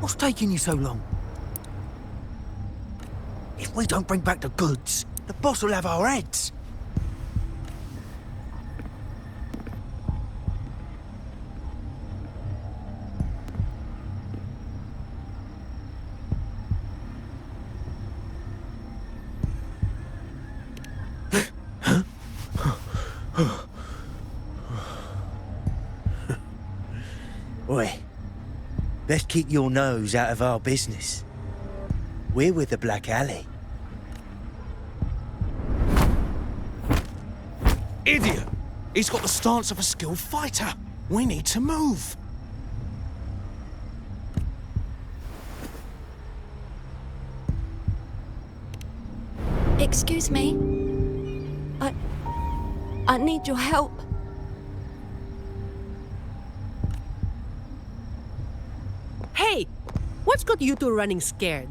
What's taking you so long? If we don't bring back the goods, the boss will have our heads. Oi, best keep your nose out of our business. We're with the Black Alley. Idiot! He's got the stance of a skilled fighter. We need to move. Excuse me. I need your help. Hey! What's got you two running scared?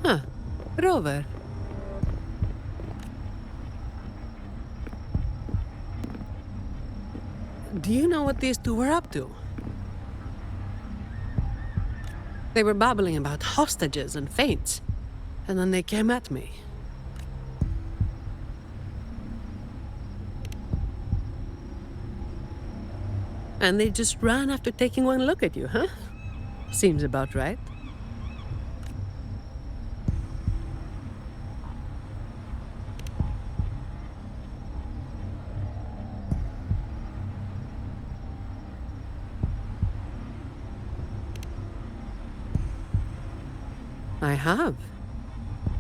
Huh. Rover. Do you know what these two were up to? They were babbling about hostages and fates, and then they came at me. And they just ran after taking one look at you, huh? Seems about right. I have.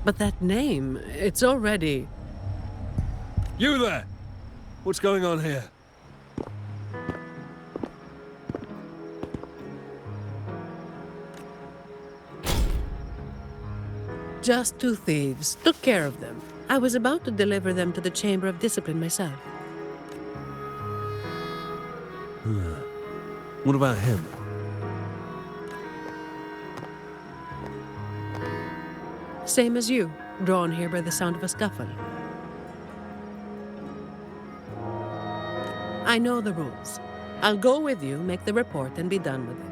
But that name, it's already... You there! What's going on here? Just two thieves. Took care of them. I was about to deliver them to the Chamber of Discipline myself. What about him? Same as you, drawn here by the sound of a scuffle. I know the rules. I'll go with you, make the report, and be done with it.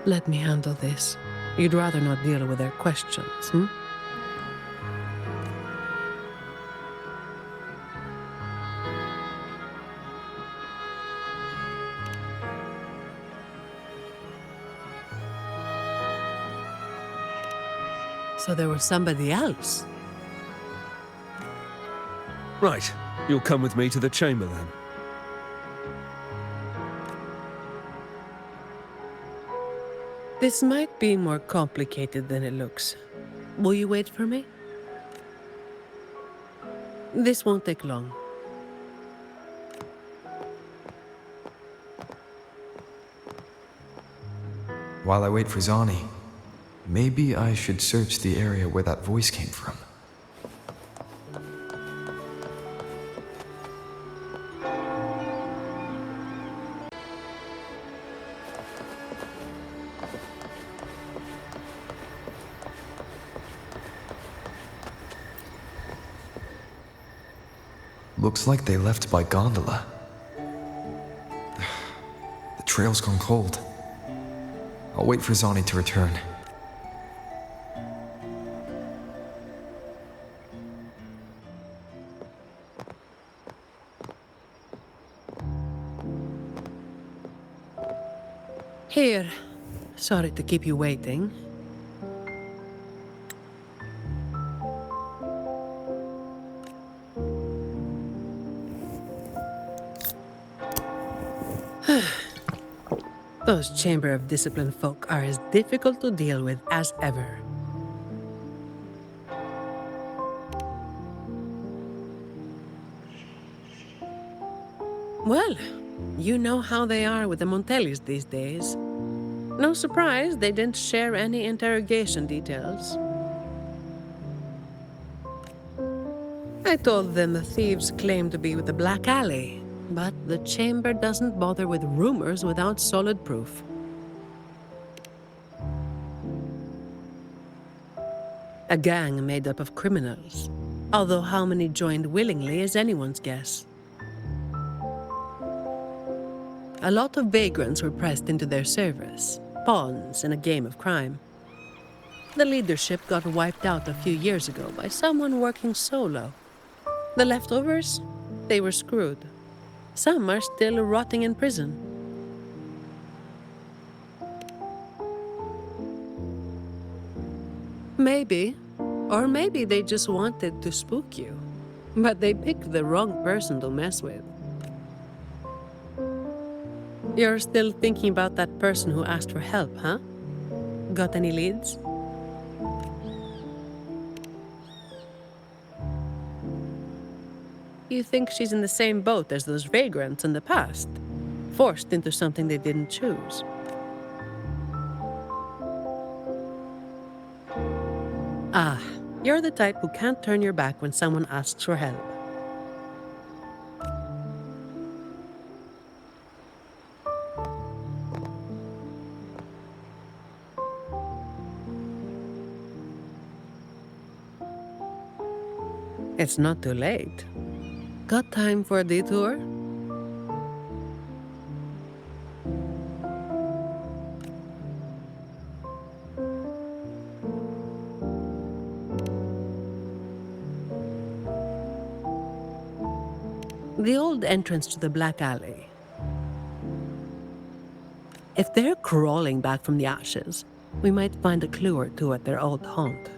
Let me handle this. You'd rather not deal with their questions, hmm? So there was somebody else. Right, you'll come with me to the chamber then. This might be more complicated than it looks. Will you wait for me? This won't take long. While I wait for Zani, maybe I should search the area where that voice came from. Looks like they left by gondola. The trail's gone cold. I'll wait for Zani to return. Here. Sorry to keep you waiting. Those Chamber of Discipline folk are as difficult to deal with as ever. Well, you know how they are with the Montellis these days. No surprise they didn't share any interrogation details. I told them the thieves claimed to be with the Black Alley, but the chamber doesn't bother with rumors without solid proof. A gang made up of criminals, although how many joined willingly is anyone's guess. A lot of vagrants were pressed into their service, pawns in a game of crime. The leadership got wiped out a few years ago by someone working solo. The leftovers? They were screwed. Some are still rotting in prison. Maybe. Or maybe they just wanted to spook you. But they picked the wrong person to mess with. You're still thinking about that person who asked for help, huh? Got any leads? You think she's in the same boat as those vagrants in the past? Forced into something they didn't choose. Ah, you're the type who can't turn your back when someone asks for help. It's not too late. Got time for a detour? The old entrance to the Black Alley. If they're crawling back from the ashes, we might find a clue or two at their old haunt.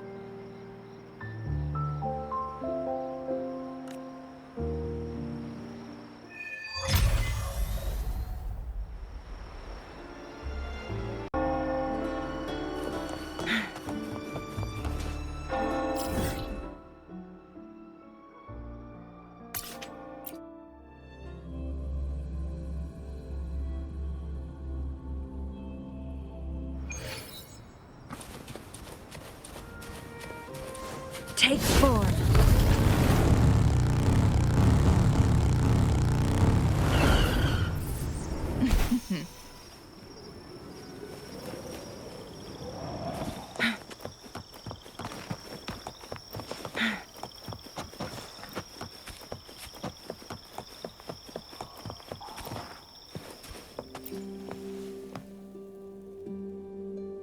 Take 4.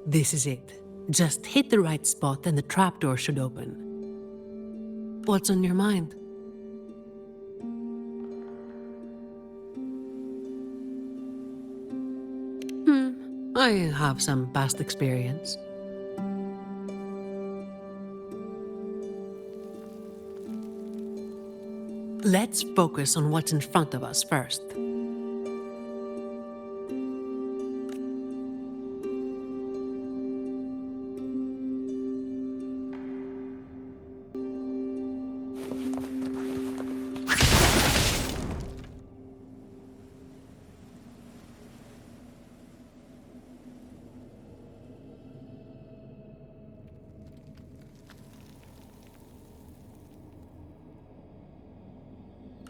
This is it. Just hit the right spot and the trapdoor should open. What's on your mind? I have some past experience. Let's focus on what's in front of us first.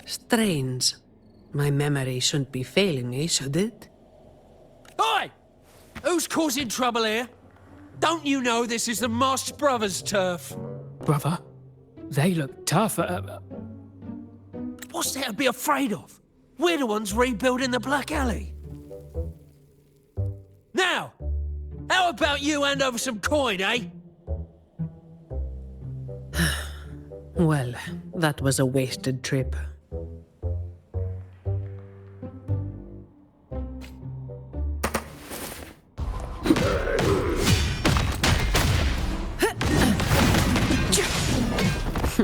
Strange. My memory shouldn't be failing me, should it? Oi! Who's causing trouble here? Don't you know this is the Marsh Brothers' turf? Brother, they look tough. What's there to be afraid of? We're the ones rebuilding the Black Alley. Now, how about you hand over some coin, eh? Well, that was a wasted trip.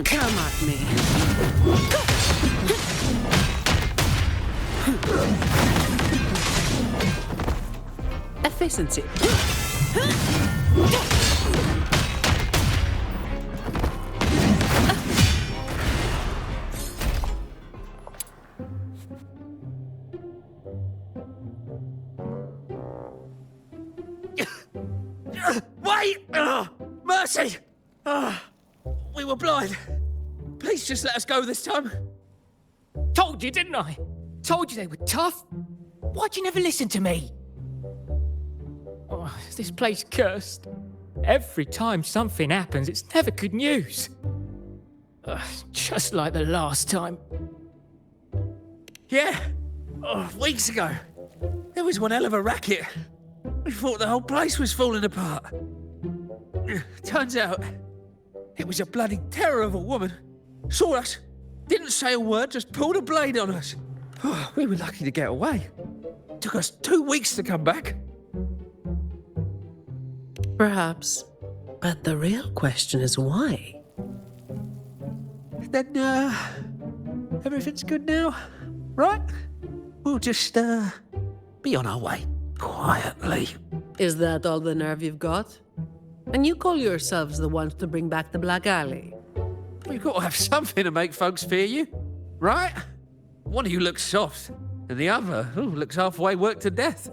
Come at me. Efficiency. Wait! Mercy! We were blind. Please just let us go this time. Told you, didn't I? Told you they were tough. Why'd you never listen to me? Oh, this place cursed. Every time something happens, it's never good news. Just like the last time. Yeah. Oh, weeks ago. There was one hell of a racket. We thought the whole place was falling apart. Turns out, it was a bloody terror of a woman. Saw us, didn't say a word, just pulled a blade on us. Oh, we were lucky to get away. Took us 2 weeks to come back. Perhaps. But the real question is why? Then, everything's good now, right? We'll just, be on our way, quietly. Is that all the nerve you've got? And you call yourselves the ones to bring back the Black Alley? We've got to have something to make folks fear you, right? One of you looks soft, and the other looks halfway worked to death.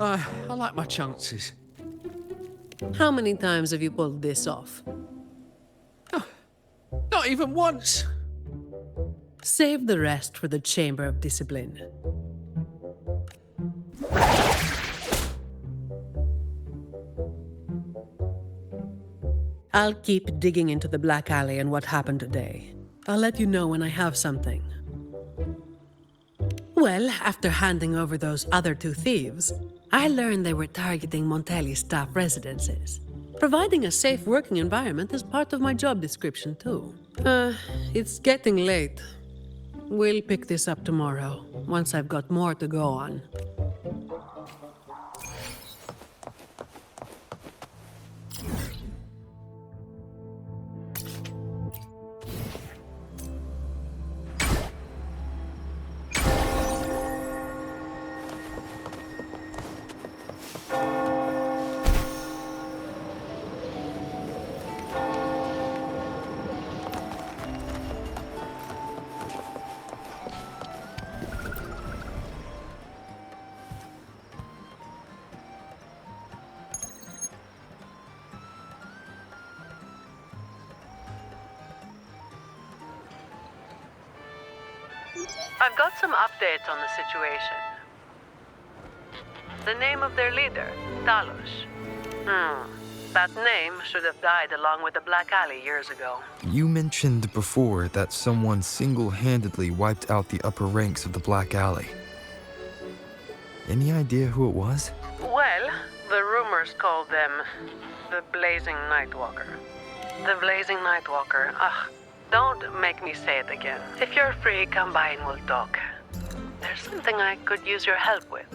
I like my chances. How many times have you pulled this off? Not even once. Save the rest for the Chamber of Discipline. I'll keep digging into the Black Alley and what happened today. I'll let you know when I have something. Well, after handing over those other 2 thieves, I learned they were targeting Montelli's staff residences. Providing a safe working environment is part of my job description, too. It's getting late. We'll pick this up tomorrow, once I've got more to go on. I've got some updates on the situation. The name of their leader, Talos. That name should have died along with the Black Alley years ago. You mentioned before that someone single-handedly wiped out the upper ranks of the Black Alley. Any idea who it was? Well, the rumors called them the Blazing Nightwalker. The Blazing Nightwalker. Don't make me say it again. If you're free, come by and we'll talk. There's something I could use your help with.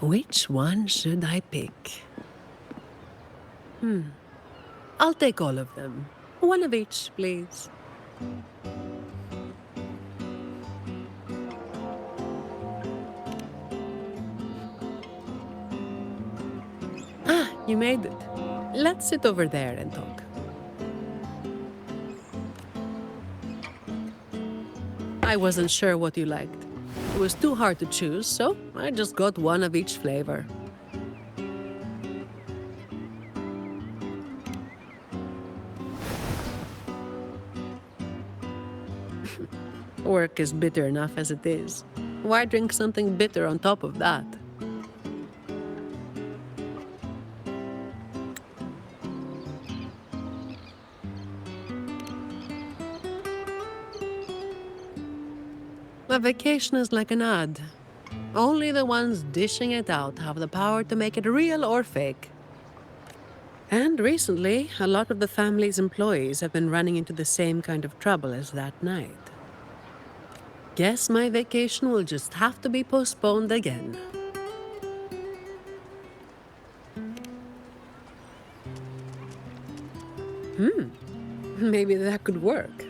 Which one should I pick? I'll take all of them. One of each, please. You made it. Let's sit over there and talk. I wasn't sure what you liked. It was too hard to choose, so I just got one of each flavor. Work is bitter enough as it is. Why drink something bitter on top of that? A vacation is like an ad. Only the ones dishing it out have the power to make it real or fake. And recently, a lot of the family's employees have been running into the same kind of trouble as that night. Guess my vacation will just have to be postponed again. Maybe that could work.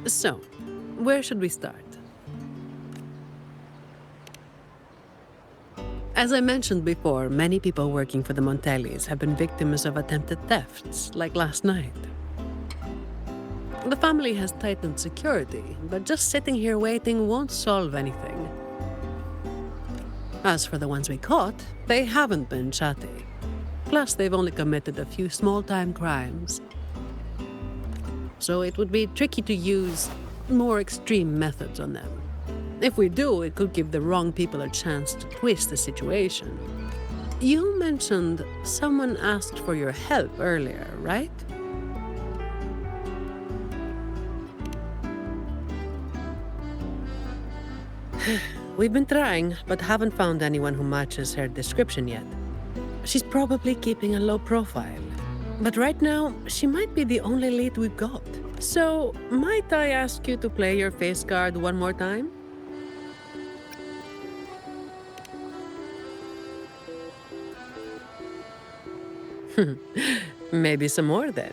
So, Where should we start? As I mentioned before, many people working for the Montellis have been victims of attempted thefts, like last night. The family has tightened security, but just sitting here waiting won't solve anything. As for the ones we caught, they haven't been chatty. Plus, they've only committed a few small-time crimes. So it would be tricky to use more extreme methods on them. If we do, it could give the wrong people a chance to twist the situation. You mentioned someone asked for your help earlier, right? We've been trying, but haven't found anyone who matches her description yet. She's probably keeping a low profile. But right now, she might be the only lead we've got. So, might I ask you to play your face card one more time? Maybe some more then.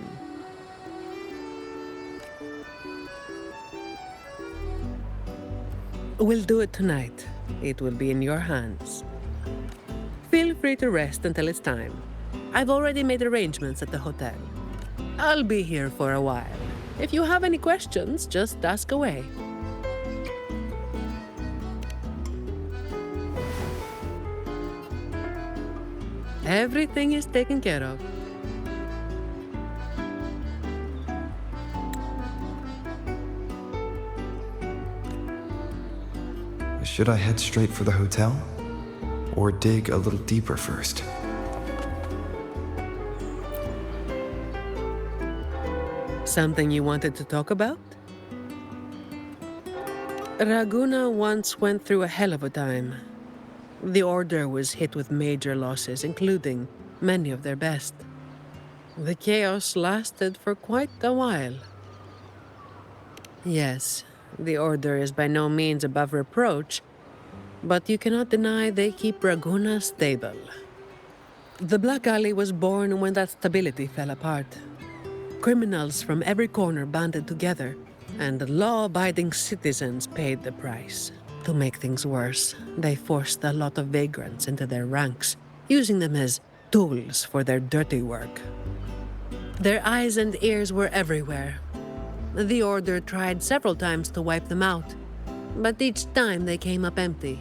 We'll do it tonight. It will be in your hands. Feel free to rest until it's time. I've already made arrangements at the hotel. I'll be here for a while. If you have any questions, just ask away. Everything is taken care of. Should I head straight for the hotel? Or dig a little deeper first? Something you wanted to talk about? Raguna once went through a hell of a time. The Order was hit with major losses, including many of their best. The chaos lasted for quite a while. Yes, the Order is by no means above reproach, but you cannot deny they keep Raguna stable. The Black Alley was born when that stability fell apart. Criminals from every corner banded together, and law-abiding citizens paid the price. To make things worse, they forced a lot of vagrants into their ranks, using them as tools for their dirty work. Their eyes and ears were everywhere. The Order tried several times to wipe them out, but each time they came up empty.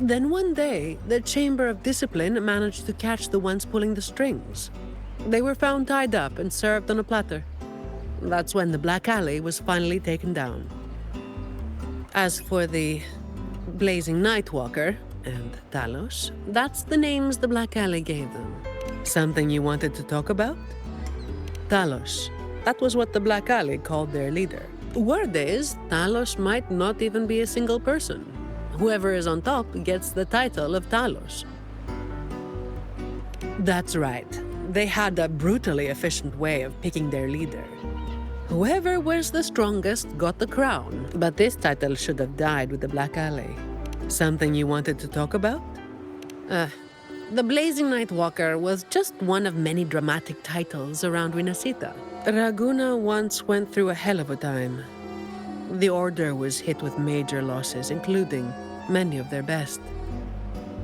Then one day, the Chamber of Discipline managed to catch the ones pulling the strings. They were found tied up and served on a platter. That's when the Black Alley was finally taken down. As for the Blazing Nightwalker and Talos, that's the names the Black Alley gave them. Something you wanted to talk about? Talos. That was what the Black Alley called their leader. Word is, Talos might not even be a single person. Whoever is on top gets the title of Talos. That's right. They had a brutally efficient way of picking their leader. Whoever was the strongest got the crown, but this title should have died with the Black Alley. Something you wanted to talk about? The Blazing Nightwalker was just one of many dramatic titles around Winasita. Raguna once went through a hell of a time. The Order was hit with major losses, including many of their best.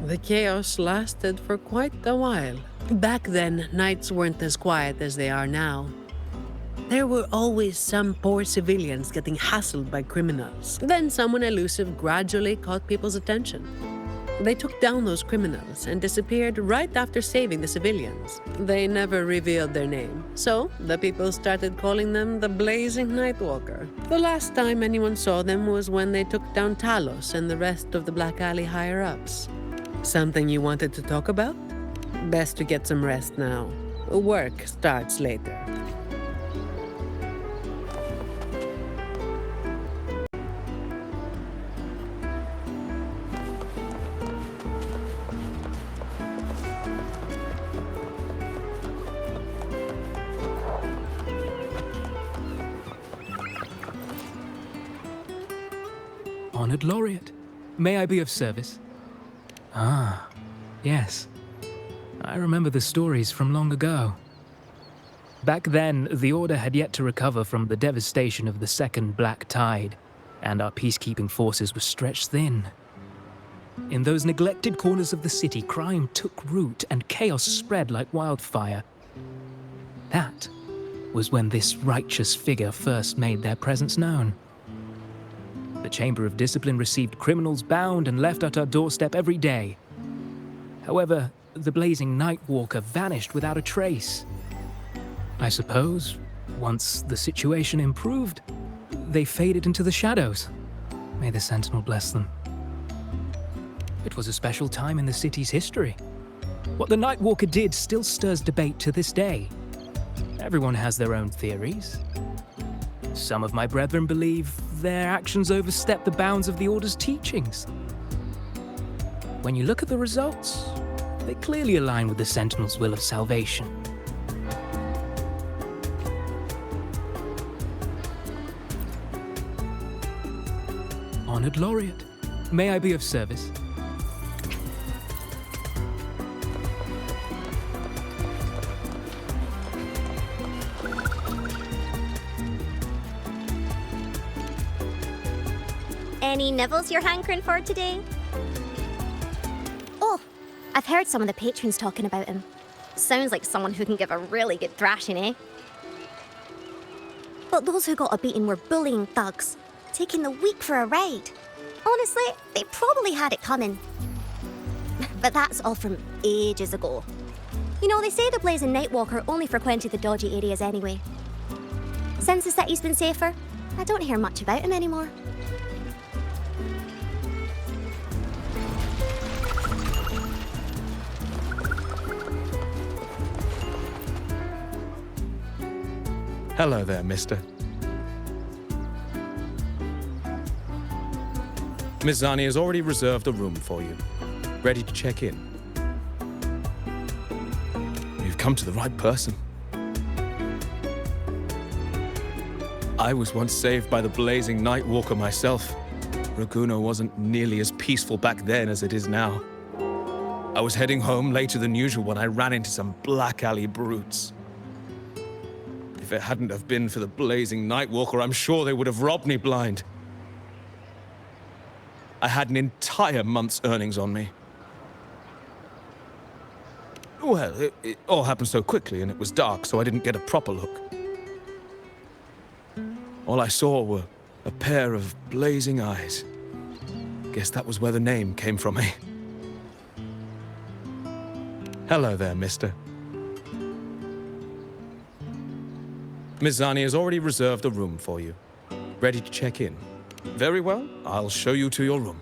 The chaos lasted for quite a while. Back then, nights weren't as quiet as they are now. There were always some poor civilians getting hassled by criminals. Then someone elusive gradually caught people's attention. They took down those criminals and disappeared right after saving the civilians. They never revealed their name, so the people started calling them the Blazing Nightwalker. The last time anyone saw them was when they took down Talos and the rest of the Black Alley higher-ups. Something you wanted to talk about? Best to get some rest now. Work starts later. Honored Laureate, may I be of service? Ah, yes. I remember the stories from long ago. Back then, the Order had yet to recover from the devastation of the Second Black Tide. and our peacekeeping forces were stretched thin. In those neglected corners of the city, crime took root and chaos spread like wildfire. That was when this righteous figure first made their presence known. The Chamber of Discipline received criminals bound and left at our doorstep every day. However, the blazing Nightwalker vanished without a trace. I suppose, once the situation improved, they faded into the shadows. May the Sentinel bless them. It was a special time in the city's history. What the Nightwalker did still stirs debate to this day. Everyone has their own theories. Some of my brethren believe their actions overstep the bounds of the Order's teachings. When you look at the results, they clearly align with the Sentinel's will of salvation. Honored Laureate, may I be of service? Any nibbles you're hankering for today? Oh, I've heard some of the patrons talking about him. Sounds like someone who can give a really good thrashing, eh? But those who got a beating were bullying thugs, taking the weak for a ride. Honestly, they probably had it coming. But that's all from ages ago. You know, they say the Blazing Nightwalker only frequented the dodgy areas anyway. Since the city's been safer, I don't hear much about him anymore. Hello there, mister. Miss Zani has already reserved a room for you. Ready to check in. You've come to the right person. I was once saved by the blazing Nightwalker myself. Raguno wasn't nearly as peaceful back then as it is now. I was heading home later than usual when I ran into some black alley brutes. If it hadn't have been for the blazing Nightwalker, I'm sure they would have robbed me blind. I had an entire month's earnings on me. Well, it all happened so quickly and it was dark, so I didn't get a proper look. All I saw were a pair of blazing eyes. Guess that was where the name came from, eh? Hello there, mister. Miss Zani has already reserved a room for you. Ready to check in. Very well, I'll show you to your room.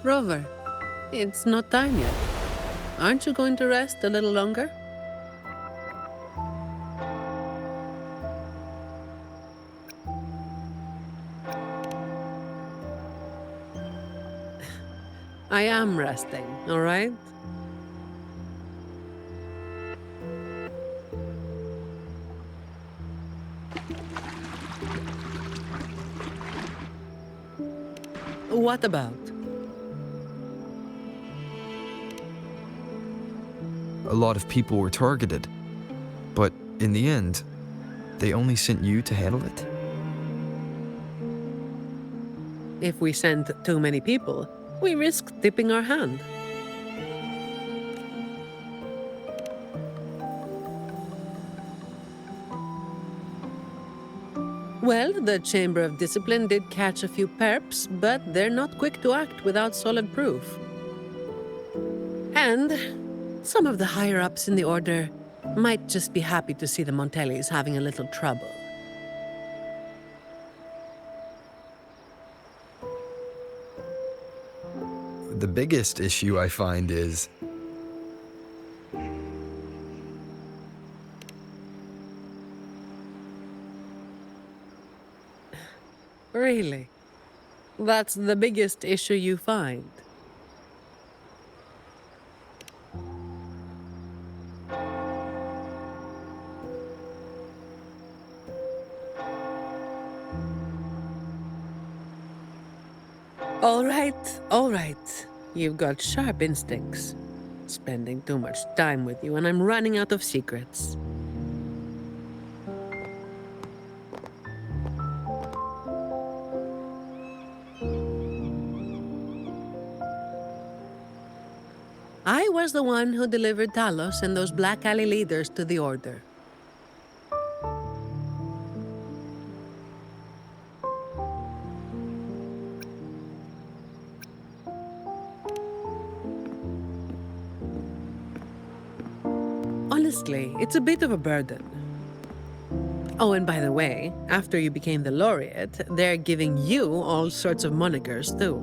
Rover, it's not time yet. Aren't you going to rest a little longer? I am resting, all right? What about? A lot of people were targeted, but in the end, they only sent you to handle it? If we send too many people, we risk tipping our hand. Well, the Chamber of Discipline did catch a few perps, but they're not quick to act without solid proof. And some of the higher-ups in the Order might just be happy to see the Montellis having a little trouble. The biggest issue I find is Really? That's the biggest issue you find? All right. You've got sharp instincts. Spending too much time with you, and I'm running out of secrets. I was the one who delivered Talos and those Black Alley leaders to the Order. Honestly, it's a bit of a burden. Oh, and by the way, after you became the laureate, they're giving you all sorts of monikers, too.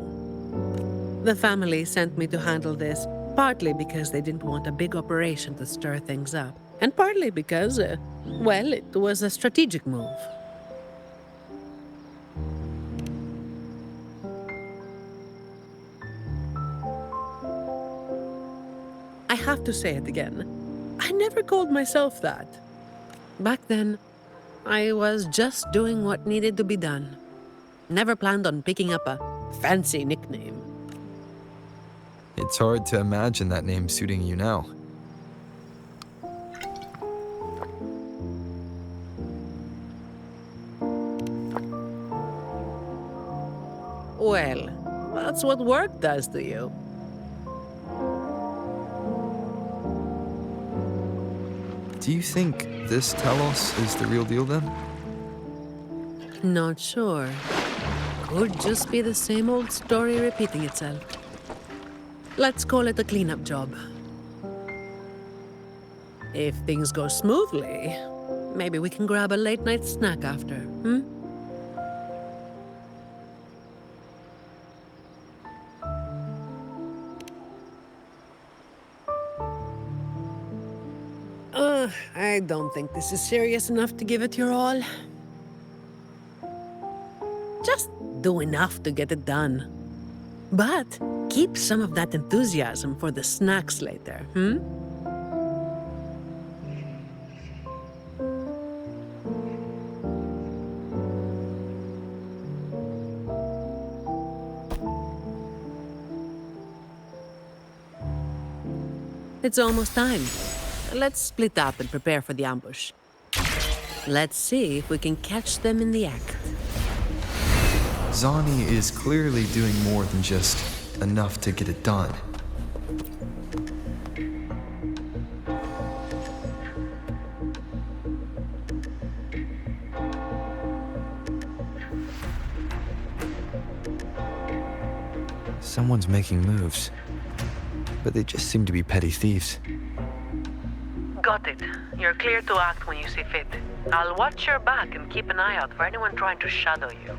The family sent me to handle this, partly because they didn't want a big operation to stir things up, and partly because, well, it was a strategic move. I have to say it again. I never called myself that. Back then, I was just doing what needed to be done. Never planned on picking up a fancy nickname. It's hard to imagine that name suiting you now. Well, that's what work does to you. Do you think this Talos is the real deal then? Not sure. Could just be the same old story repeating itself. Let's call it a cleanup job. If things go smoothly, maybe we can grab a late-night snack after, hmm? I don't think this is serious enough to give it your all. Just do enough to get it done. But keep some of that enthusiasm for the snacks later, hmm? It's almost time. Let's split up and prepare for the ambush. Let's see if we can catch them in the act. Zani is clearly doing more than just enough to get it done. Someone's making moves, but they just seem to be petty thieves. Got it. You're clear to act when you see fit. I'll watch your back and keep an eye out for anyone trying to shadow you.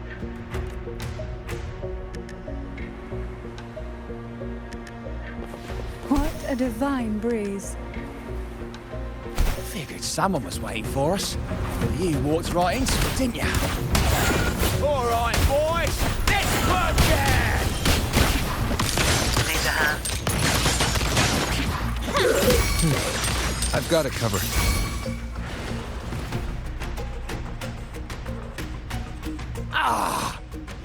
What a divine breeze. Figured someone was waiting for us. You walked right into it, didn't you? All right, boys, let's work it! Need a hand? I've got it covered.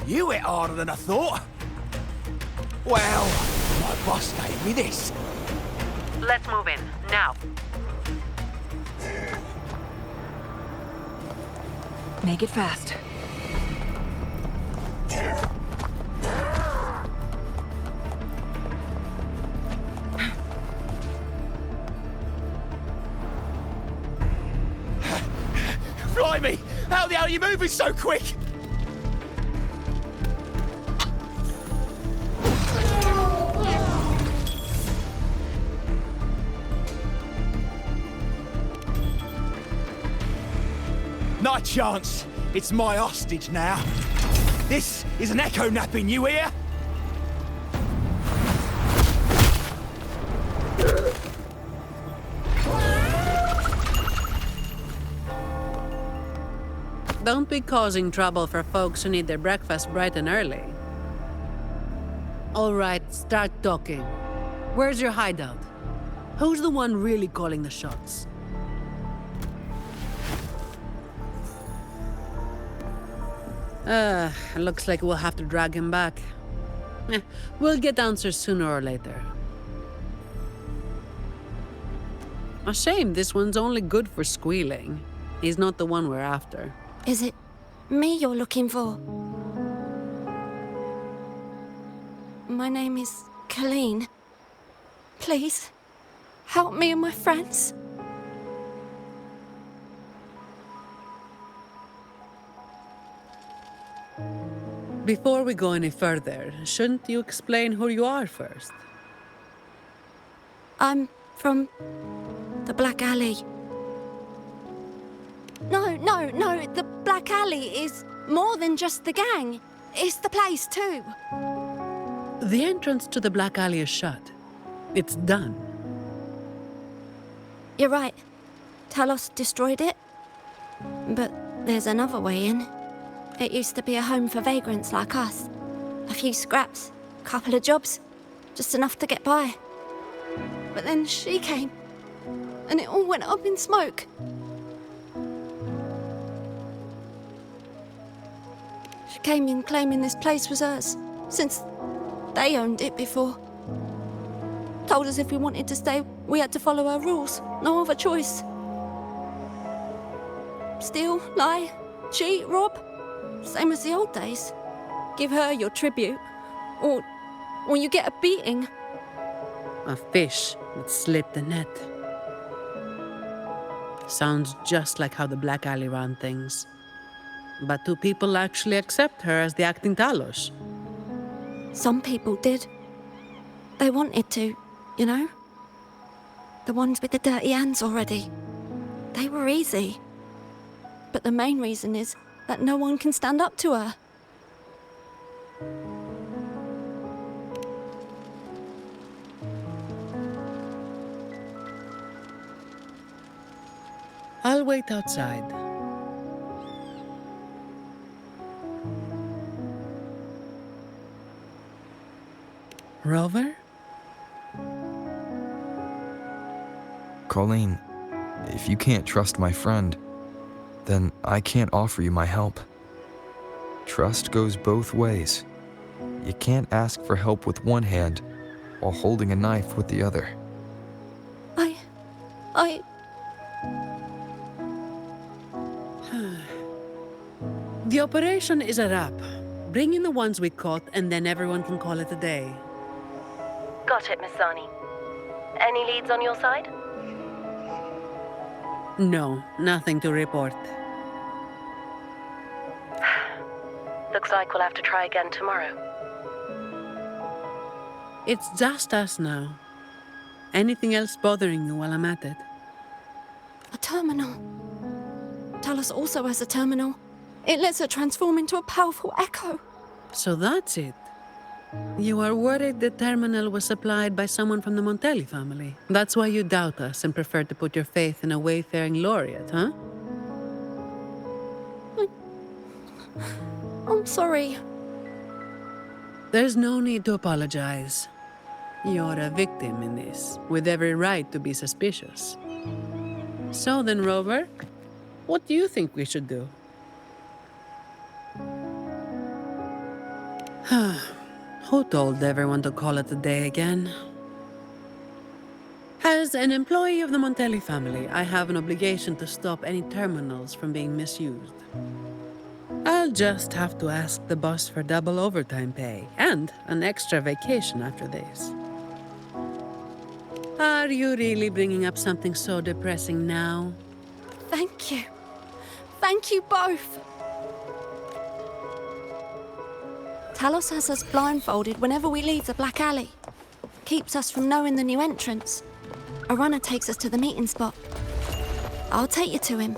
You hit harder than I thought. Well, my boss gave me this. Let's move in, now. Make it fast. Blimey, how the hell are you moving so quick? Not a chance. It's my hostage now. This is an echo napping, you hear? Don't be causing trouble for folks who need their breakfast bright and early. All right, start talking. Where's your hideout? Who's the one really calling the shots? Looks like we'll have to drag him back. We'll get answers sooner or later. A shame this one's only good for squealing. He's not the one we're after. Is it me you're looking for? My name is Colleen. Please, help me and my friends. Before we go any further, shouldn't you explain who you are first? I'm from the Black Alley. No, the Black Alley is more than just the gang. It's the place too. The entrance to the Black Alley is shut. It's done. You're right. Talos destroyed it. But there's another way in. It used to be a home for vagrants like us. A few scraps, couple of jobs, just enough to get by. But then she came, and it all went up in smoke. She came in claiming this place was hers, since they owned it before. Told us if we wanted to stay, we had to follow her rules. No other choice. Steal, lie, cheat, rob. Same as the old days. Give her your tribute, or you get a beating. A fish that slit the net. Sounds just like how the Black Alley ran things. But do people actually accept her as the acting talos? Some people did. They wanted to, you know? The ones with the dirty hands already. They were easy. But the main reason is that no one can stand up to her. I'll wait outside. Rover? Colleen, if you can't trust my friend, then I can't offer you my help. Trust goes both ways. You can't ask for help with one hand while holding a knife with the other. The operation is a wrap. Bring in the ones we caught, and then everyone can call it a day. Got it, Miss Zani. Any leads on your side? No, nothing to report. Looks like we'll have to try again tomorrow. It's just us now. Anything else bothering you while I'm at it? A terminal. Talos also has a terminal. It lets her transform into a powerful echo. So that's it. You are worried the terminal was supplied by someone from the Montelli family. That's why you doubt us and prefer to put your faith in a wayfaring laureate, huh? I'm sorry. There's no need to apologize. You're a victim in this, with every right to be suspicious. So then, Rover, what do you think we should do? Who told everyone to call it a day again? As an employee of the Montelli family, I have an obligation to stop any terminals from being misused. I'll just have to ask the boss for double overtime pay and an extra vacation after this. Are you really bringing up something so depressing now? Thank you. Thank you both. Talos has us blindfolded whenever we leave the Black Alley. Keeps us from knowing the new entrance. A runner takes us to the meeting spot. I'll take you to him.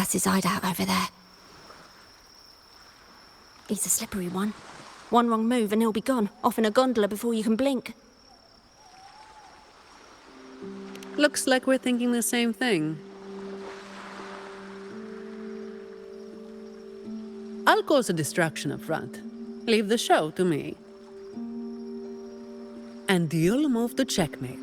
That's his hideout over there. He's a slippery one. One wrong move and he'll be gone, off in a gondola before you can blink. Looks like we're thinking the same thing. I'll cause a distraction up front. Leave the show to me. And you'll move to checkmate.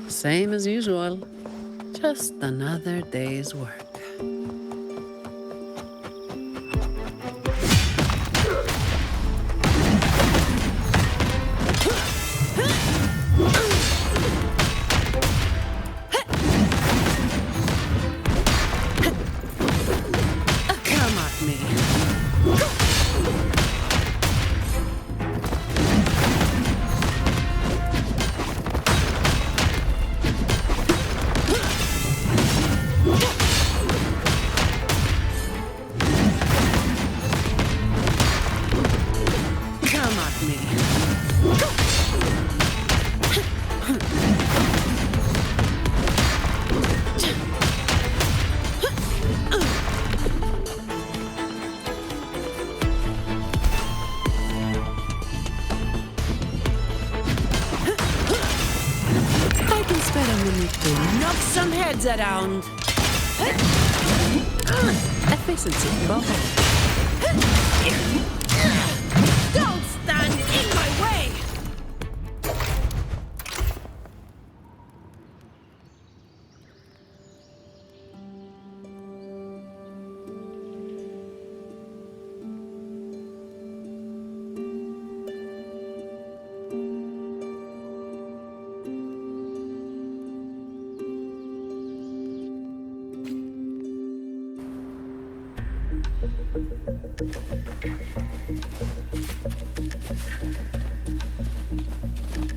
Same as usual. Just another day's work. Come at me. Come at me. I can spare a minute to knock some heads around. Efficiency, Bob. Don't stand in my way!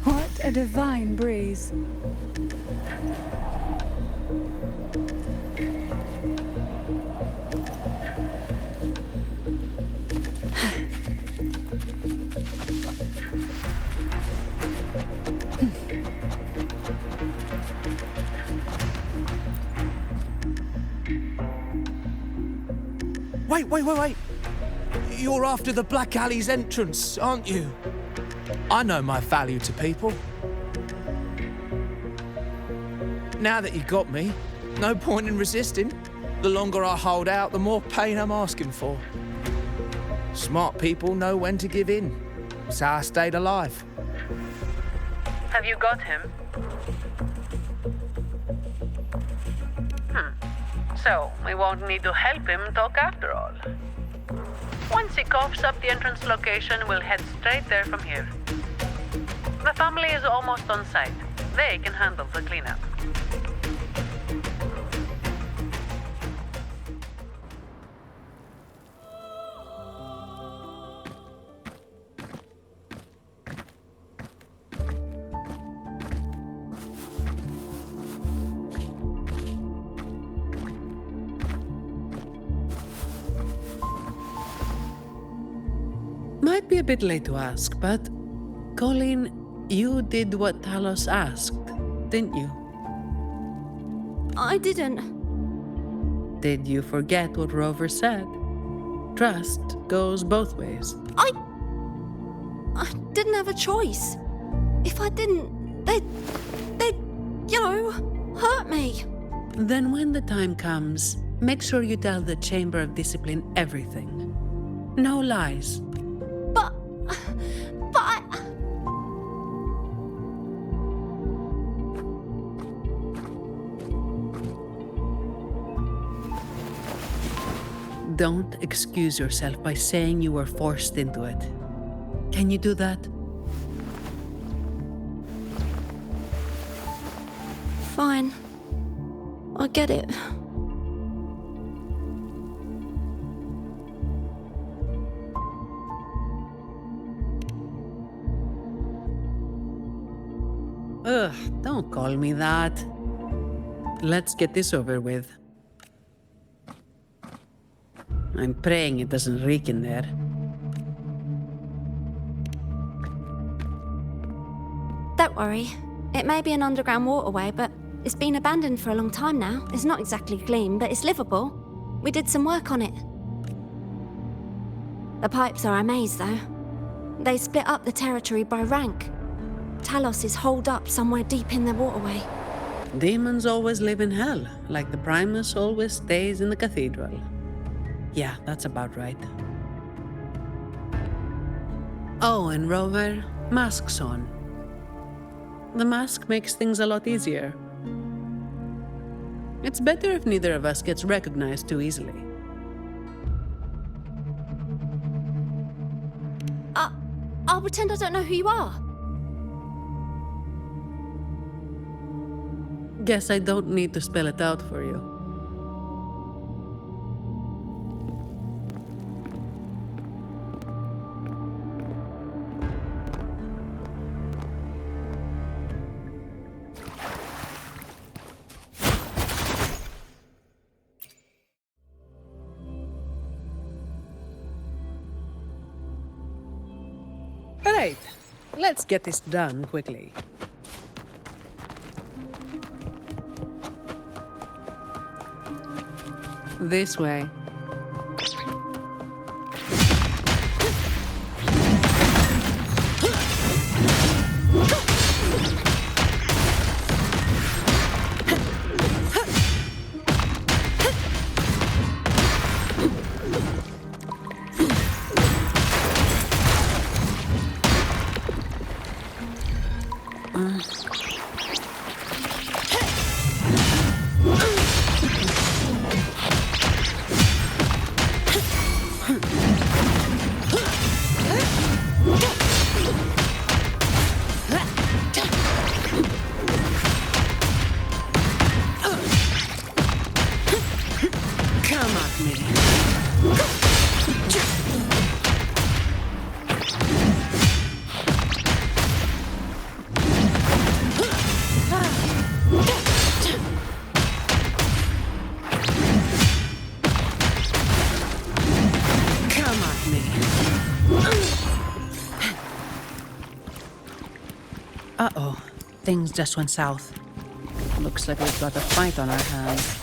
What a divine breeze. Wait. You're after the Black Alley's entrance, aren't you? I know my value to people. Now that you got me, no point in resisting. The longer I hold out, the more pain I'm asking for. Smart people know when to give in. It's how I stayed alive. Have you got him? So, we won't need to help him talk after all. Once he coughs up the entrance location, we'll head straight there from here. The family is almost on site. They can handle the cleanup. Might be a bit late to ask, but Colleen, you did what Talos asked, didn't you? I didn't. Did you forget what Rover said? Trust goes both ways. I didn't have a choice. If I didn't, they'd, hurt me. Then when the time comes, make sure you tell the Chamber of Discipline everything. No lies. But I... Don't excuse yourself by saying you were forced into it. Can you do that? Fine. I get it. Ugh, don't call me that. Let's get this over with. I'm praying it doesn't reek in there. worry. It may be an underground waterway, but it's been abandoned for a long time now. It's not exactly clean, but it's livable. We did some work on it. The pipes are a maze, though. They split up the territory by rank. Talos is holed up somewhere deep in the waterway. Demons always live in hell, like the Primus always stays in the cathedral. Yeah, that's about right. Oh, and Rover, mask's on. The mask makes things a lot easier. It's better if neither of us gets recognized too easily. I'll pretend I don't know who you are. Guess I don't need to spell it out for you. Right, let's get this done quickly. This way. Uh-oh. Things just went south. Looks like we've got a fight on our hands.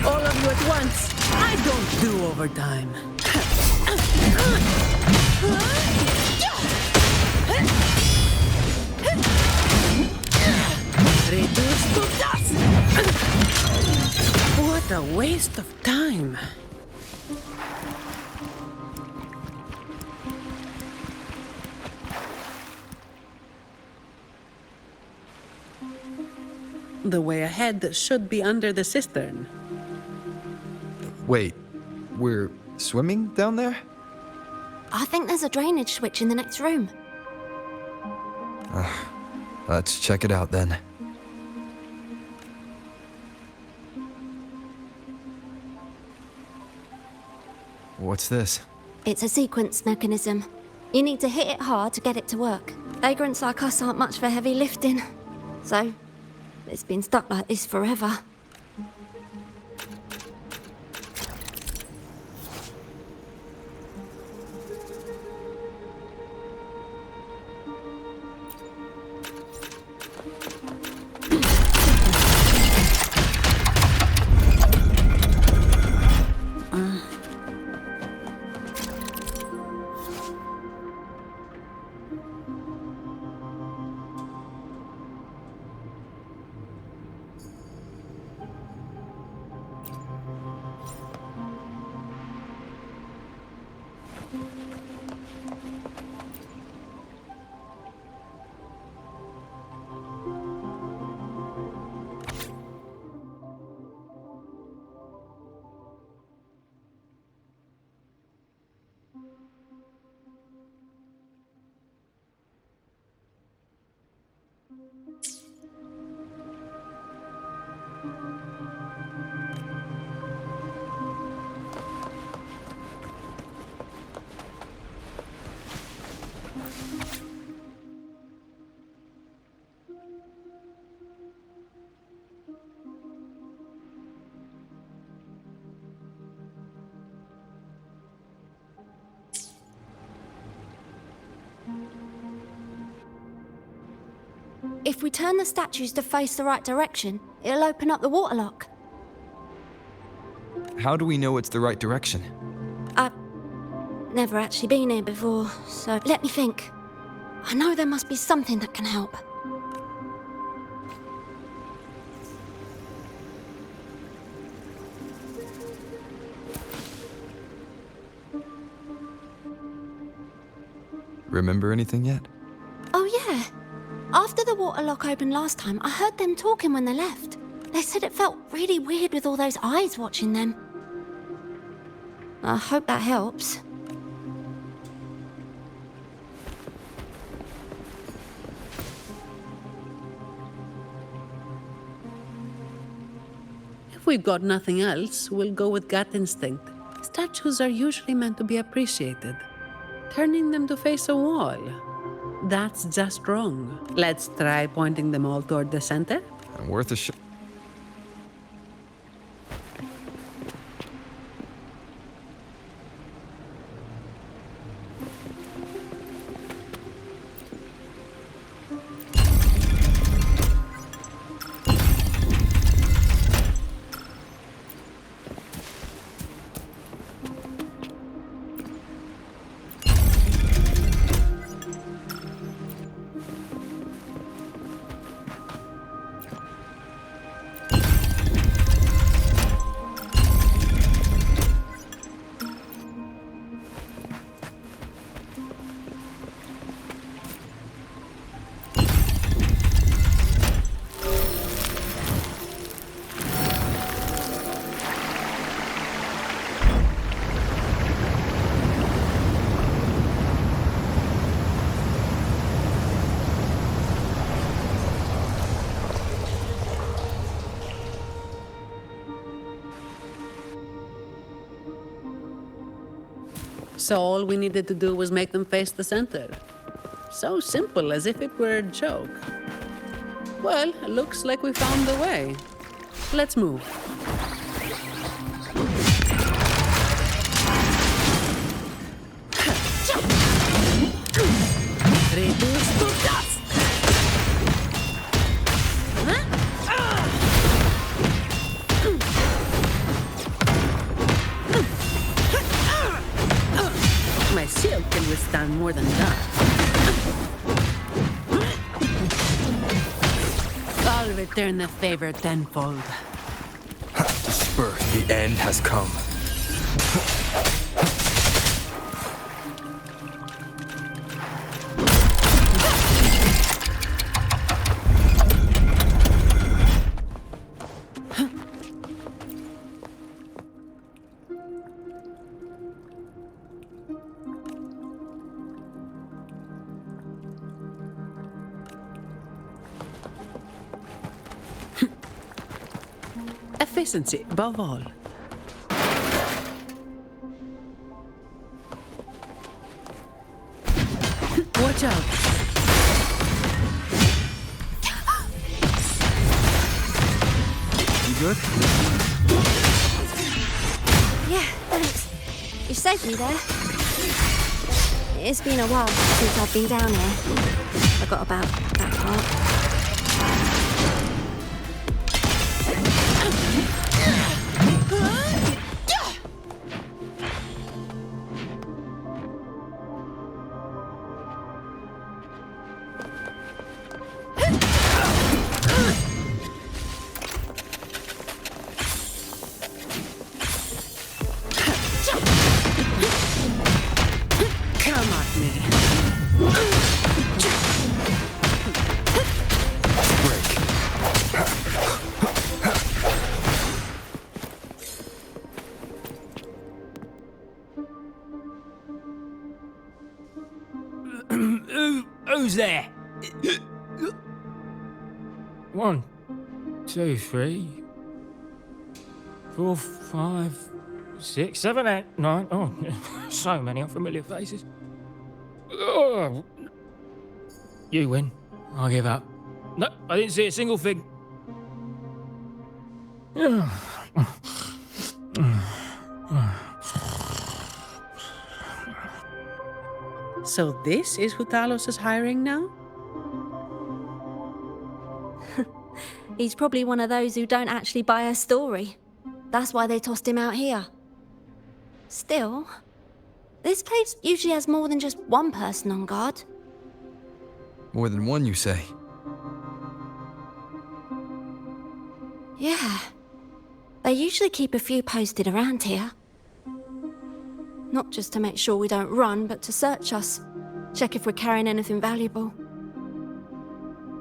All of you at once! I don't do overtime. Reduced to dust! What a waste of time. The way ahead should be under the cistern. Wait, we're swimming down there? I think there's a drainage switch in the next room. Let's check it out then. What's this? It's a sequence mechanism. You need to hit it hard to get it to work. Vagrants like us aren't much for heavy lifting. So, it's been stuck like this forever. If we turn the statues to face the right direction, it'll open up the waterlock. How do we know it's the right direction? I've never actually been here before, so let me think. I know there must be something that can help. Remember anything yet? Oh yeah. After the waterlock opened last time, I heard them talking when they left. They said it felt really weird with all those eyes watching them. I hope that helps. If we've got nothing else, we'll go with gut instinct. Statues are usually meant to be appreciated. Turning them to face a wall, that's just wrong. Let's try pointing them all toward the center. Worth a shot. So all we needed to do was make them face the center. So simple, as if it were a joke. Well, looks like we found the way. Let's move. Reduce to dust! My shield can withstand more than that. I'll return the favor tenfold. Spur, the end has come. Efficiency, above all. Watch out. You good? Yeah, thanks. You saved me there. It's been a while since I've been down here. Forgot about that part. Come at me. Who's there? 1, 2, 3, 4, 5, 6, 7, 8, 9. Oh, so many unfamiliar faces. Oh. You win. I give up. No, I didn't see a single thing. So this is who Talos is hiring now? He's probably one of those who don't actually buy her story. That's why they tossed him out here. Still, this place usually has more than just one person on guard. More than one, you say? Yeah. They usually keep a few posted around here. Not just to make sure we don't run, but to search us. Check if we're carrying anything valuable.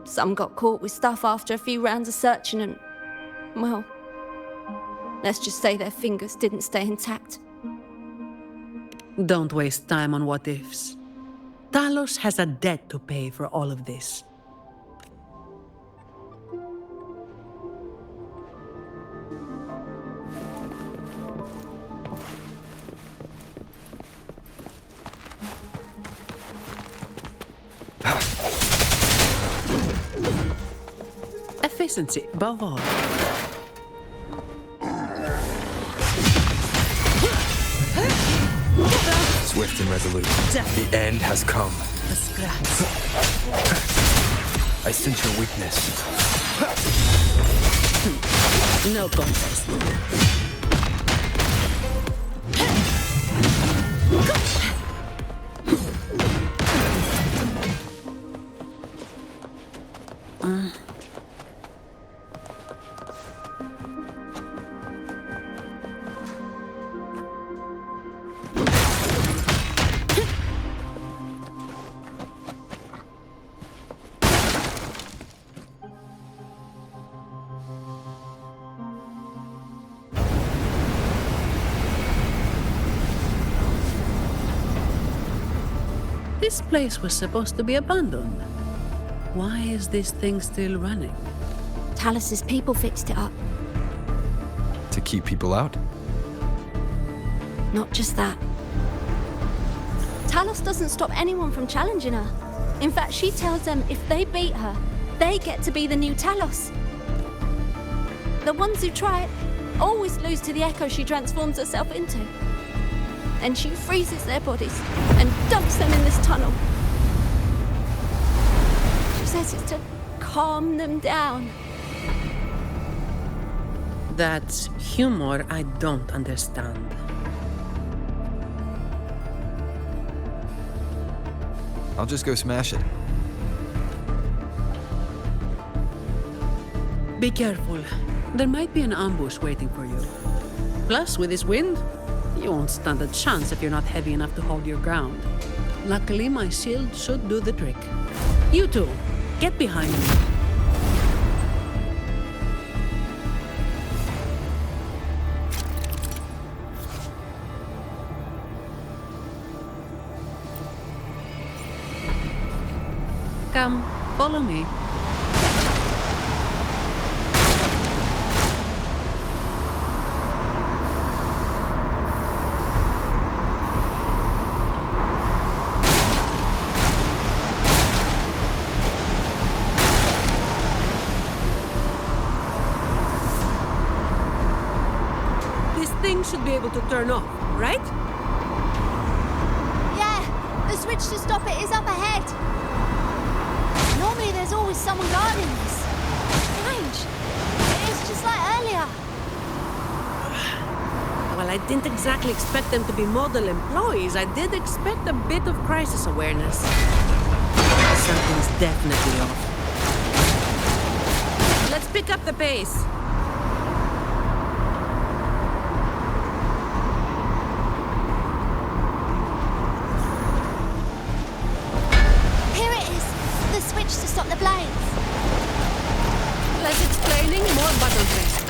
Some got caught with stuff after a few rounds of searching and, well, let's just say their fingers didn't stay intact. Don't waste time on what ifs. Talos has a debt to pay for all of this. Efficiency, above all. Swift and resolute. The end has come. The scraps. I sense your weakness. No contest. This place was supposed to be abandoned. Why is this thing still running? Talos's people fixed it up. To keep people out? Not just that. Talos doesn't stop anyone from challenging her. In fact, she tells them if they beat her, they get to be the new Talos. The ones who try it always lose to the echo she transforms herself into. Then she freezes their bodies and dumps them in this tunnel. She says it's to calm them down. That's humor I don't understand. I'll just go smash it. Be careful. There might be an ambush waiting for you. Plus, with this wind, you won't stand a chance if you're not heavy enough to hold your ground. Luckily, my shield should do the trick. You two, get behind me. Come, follow me. Should be able to turn off, right? Yeah, the switch to stop it is up ahead. Normally there's always someone guarding this. Strange. It's just like earlier. Well, I didn't exactly expect them to be model employees. I did expect a bit of crisis awareness. Something's definitely off. Let's pick up the pace. To stop the blades. Less explaining, more button pressing.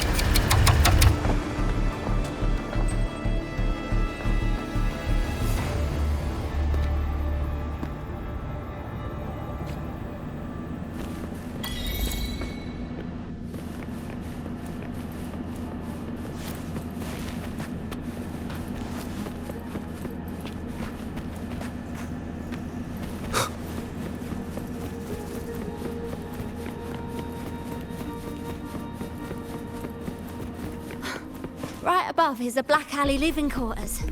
Right above is the Black Alley living quarters.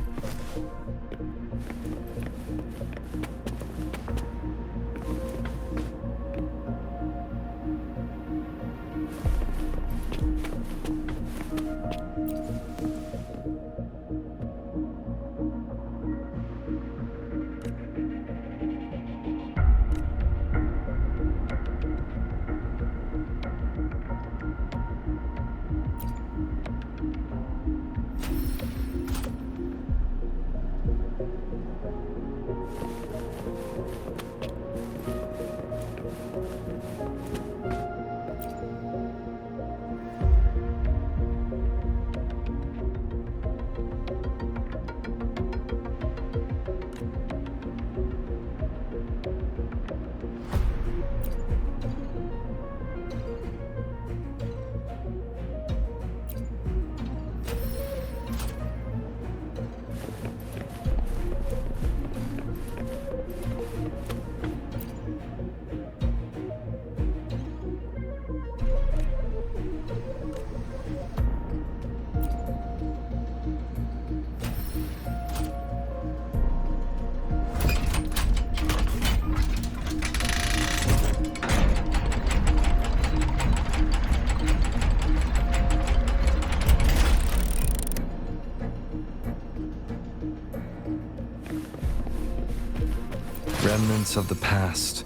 remnants of the past.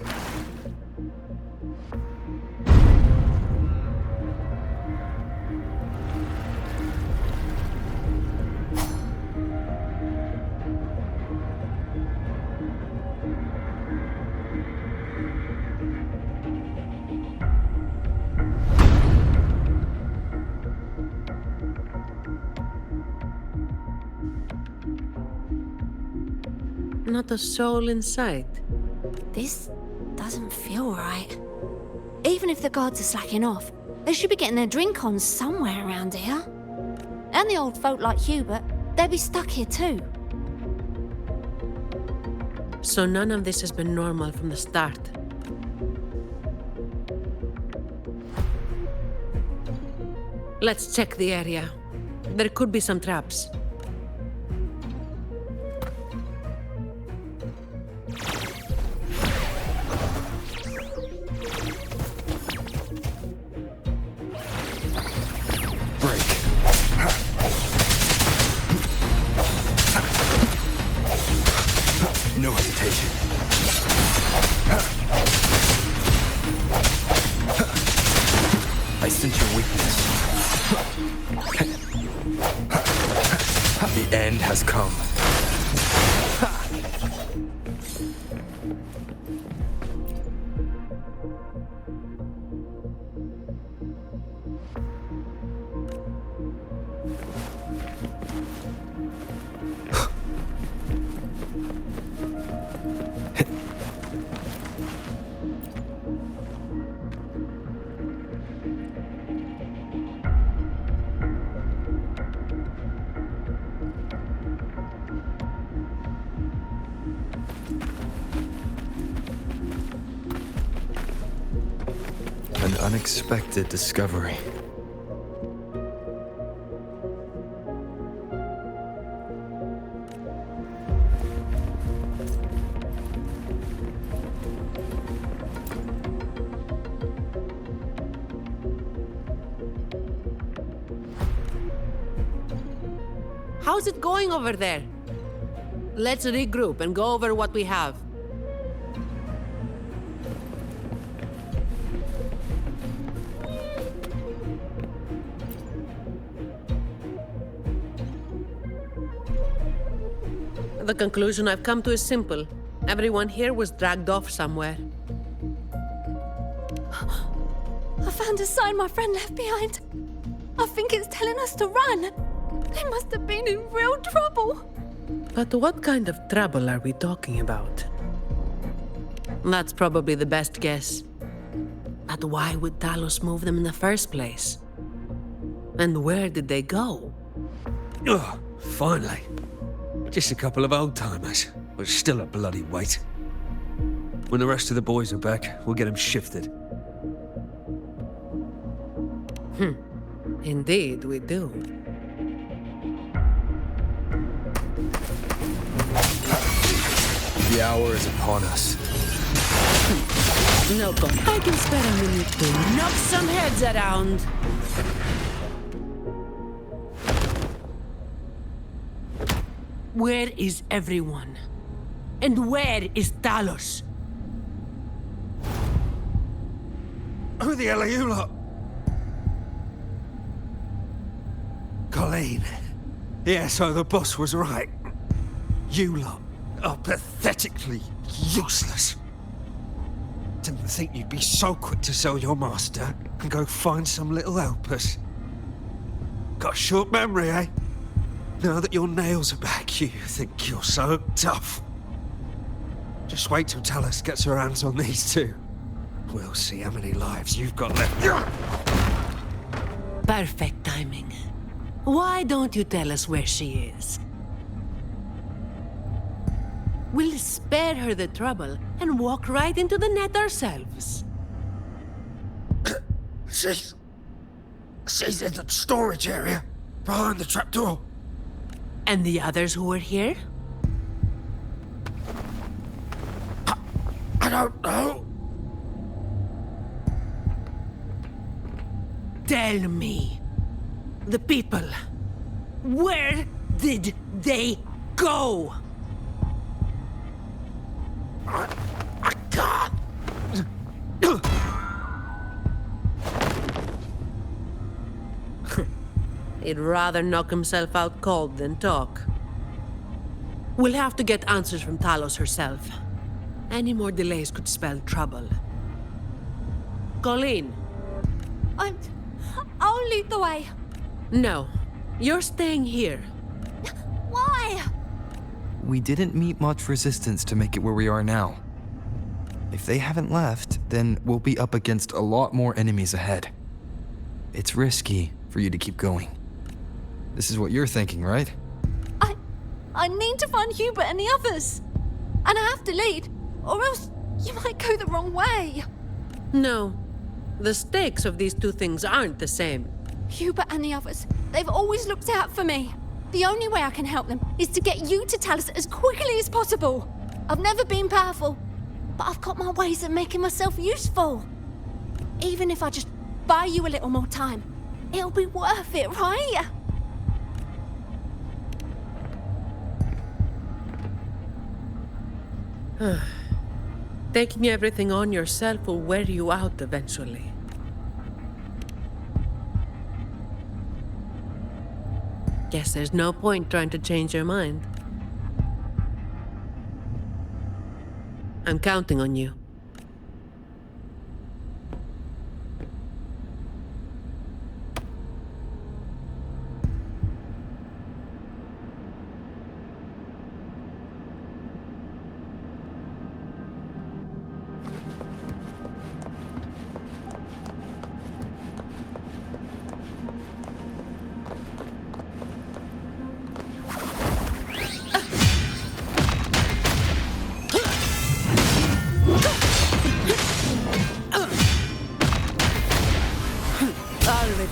Not a soul in sight. This doesn't feel right. Even if the guards are slacking off, they should be getting their drink on somewhere around here. And the old folk like Hubert, they'd be stuck here too. So none of this has been normal from the start. Let's check the area. There could be some traps. No hesitation. I sense your weakness. The end has come. An unexpected discovery. How's it going over there? Let's regroup and go over what we have. The conclusion I've come to is simple. Everyone here was dragged off somewhere. I found a sign my friend left behind. I think it's telling us to run. They must have been in real trouble. But what kind of trouble are we talking about? That's probably the best guess. But why would Talos move them in the first place? And where did they go? Oh, finally. Just a couple of old-timers, but still a bloody weight. When the rest of the boys are back, we'll get them shifted. Indeed, we do. The hour is upon us. No, I can spare a minute to knock some heads around. Where is everyone? And where is Talos? Who the hell are you lot? Colleen. Yeah, so the boss was right. You lot are pathetically useless. Didn't think you'd be so quick to sell your master and go find some little helpers. Got a short memory, eh? Now that your nails are back, you think you're so tough. Just wait till Talos gets her hands on these two. We'll see how many lives you've got left. Perfect timing. Why don't you tell us where she is? We'll spare her the trouble and walk right into the net ourselves. She's in the storage area, behind the trapdoor. And the others who were here? I don't know. Tell me. The people. Where did they go? He'd rather knock himself out cold than talk. We'll have to get answers from Talos herself. Any more delays could spell trouble. Colleen! I'll lead the way. No. You're staying here. Why? We didn't meet much resistance to make it where we are now. If they haven't left, then we'll be up against a lot more enemies ahead. It's risky for you to keep going. This is what you're thinking, right? I need to find Hubert and the others. And I have to lead, or else you might go the wrong way. No. The stakes of these two things aren't the same. Hubert and the others, they've always looked out for me. The only way I can help them is to get you to Talos as quickly as possible. I've never been powerful, but I've got my ways of making myself useful. Even if I just buy you a little more time, it'll be worth it, right? Taking everything on yourself will wear you out eventually. Guess there's no point trying to change your mind. I'm counting on you.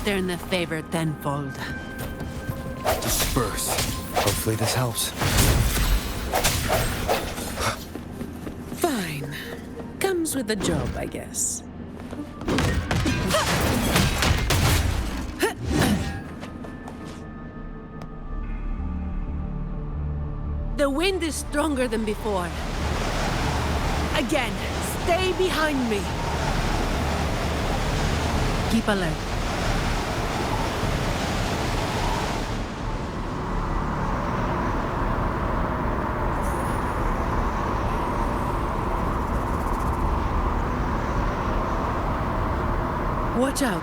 Return the favor tenfold. Disperse. Hopefully this helps. Fine. Comes with the job, I guess. The wind is stronger than before. Again, stay behind me. Keep alert. Watch out.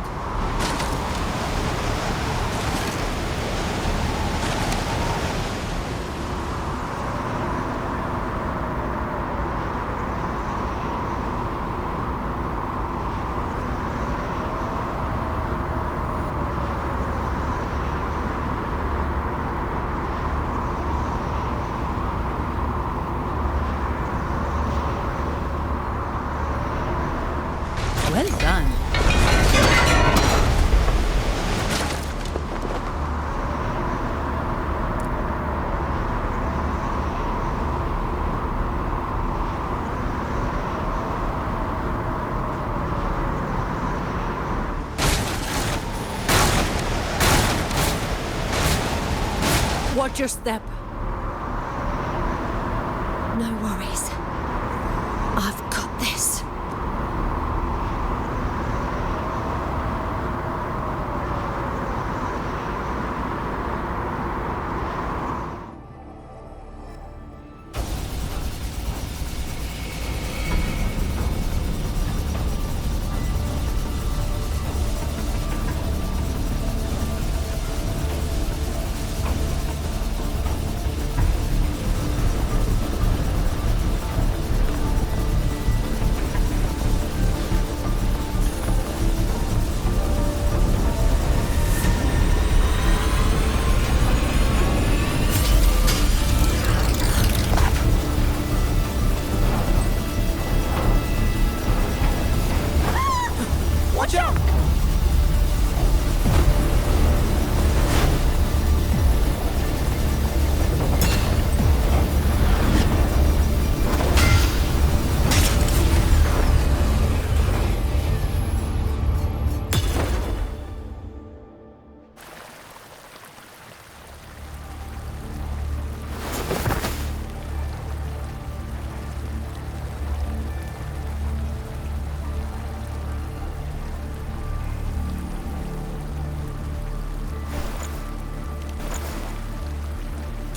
Well done. Watch your step. No worries. I've got this.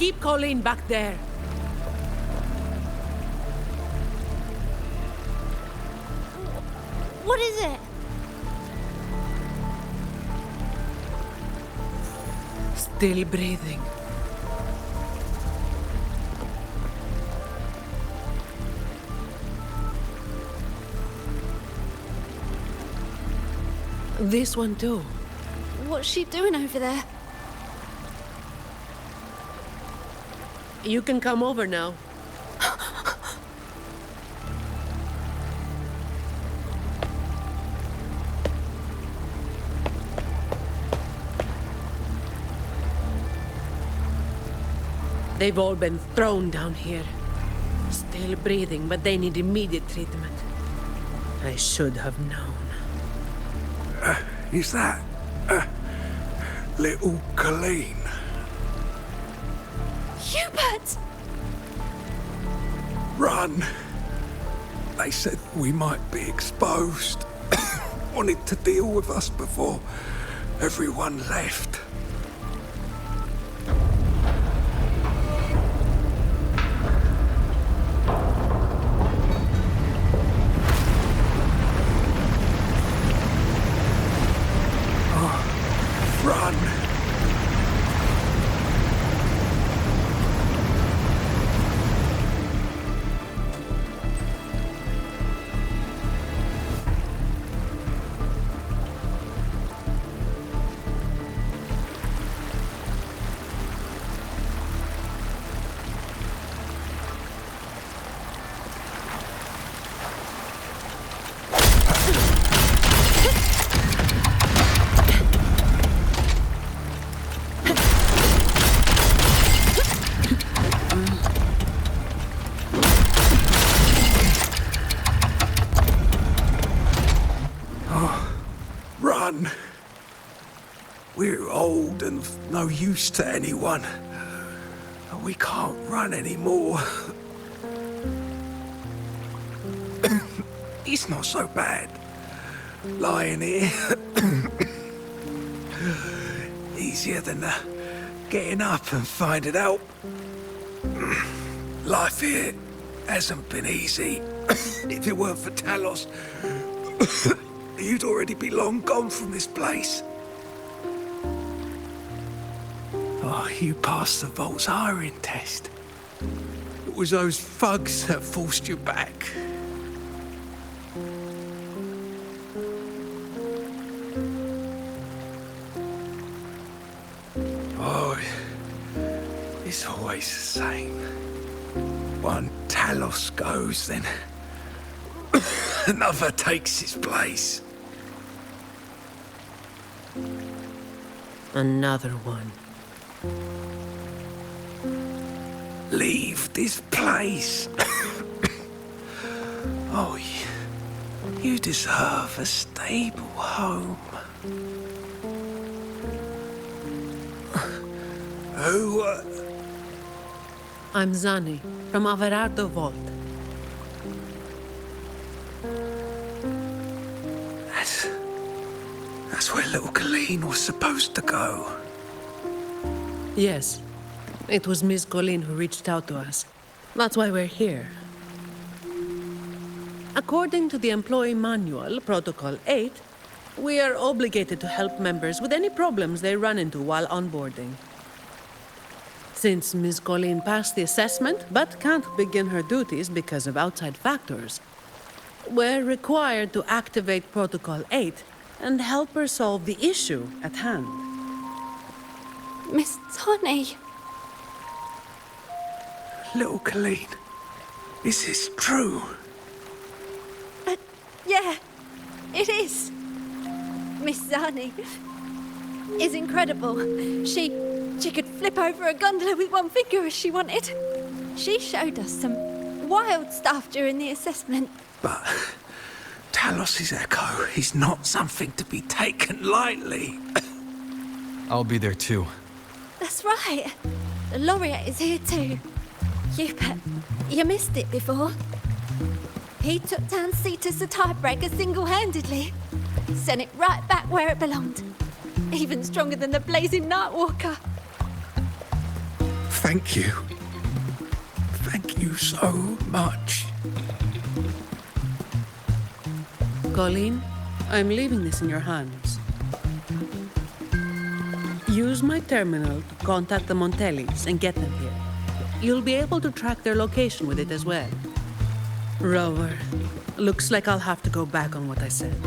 Keep Colleen back there. What is it? Still breathing. This one too. What's she doing over there? You can come over now. They've all been thrown down here. Still breathing, but they need immediate treatment. I should have known. Is that little Colleen? Hubert! Run! They said we might be exposed. Wanted to deal with us before everyone left. Run! Run! We're old and of no use to anyone. We can't run anymore. It's not so bad. Lying here. Easier than getting up and finding out. Life here hasn't been easy. If it weren't for Talos, you'd already be long gone from this place. Oh, you passed the Vault's hiring test. It was those thugs that forced you back. Oh, it's always the same. One Talos goes, then another takes his place. Another one. Leave this place. Oh, you deserve a stable home. Who, I'm Zani, from Averardo Vault. That's where little Colleen was supposed to go. Yes, it was Miss Colleen who reached out to us. That's why we're here. According to the Employee Manual, Protocol 8, we are obligated to help members with any problems they run into while onboarding. Since Miss Colleen passed the assessment but can't begin her duties because of outside factors, we're required to activate Protocol 8 and help her solve the issue at hand. Miss Zani. Little Colleen, is this true? Yeah, it is. Miss Zani is incredible. She could flip over a gondola with one finger if she wanted. She showed us some wild stuff during the assessment. But Talos' echo is not something to be taken lightly. I'll be there too. That's right. The laureate is here too. You missed it before. He took down Cetus the tiebreaker single-handedly. Sent it right back where it belonged. Even stronger than the blazing Nightwalker. Thank you. Thank you so much. Colleen, I'm leaving this in your hands. Use my terminal to contact the Montellis and get them here. You'll be able to track their location with it as well. Rover, looks like I'll have to go back on what I said.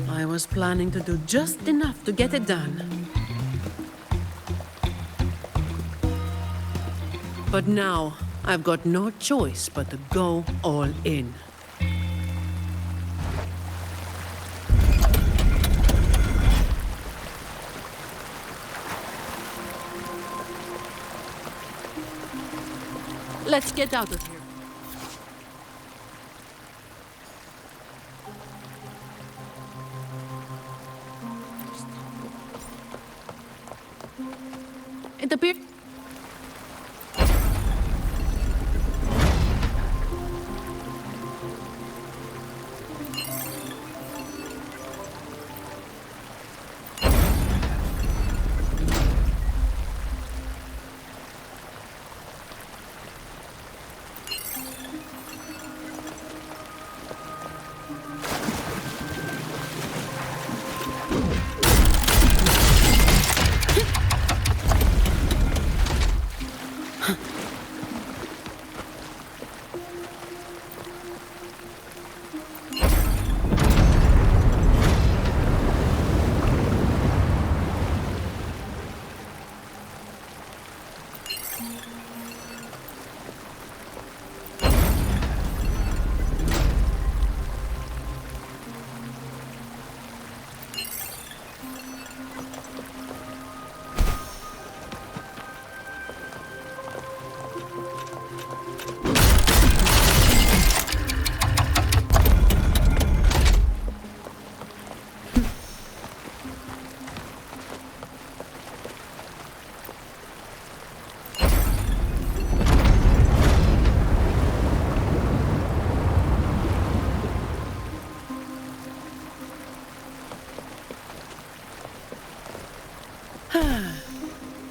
I was planning to do just enough to get it done. But now, I've got no choice but to go all in. Let's get out of here. It appears...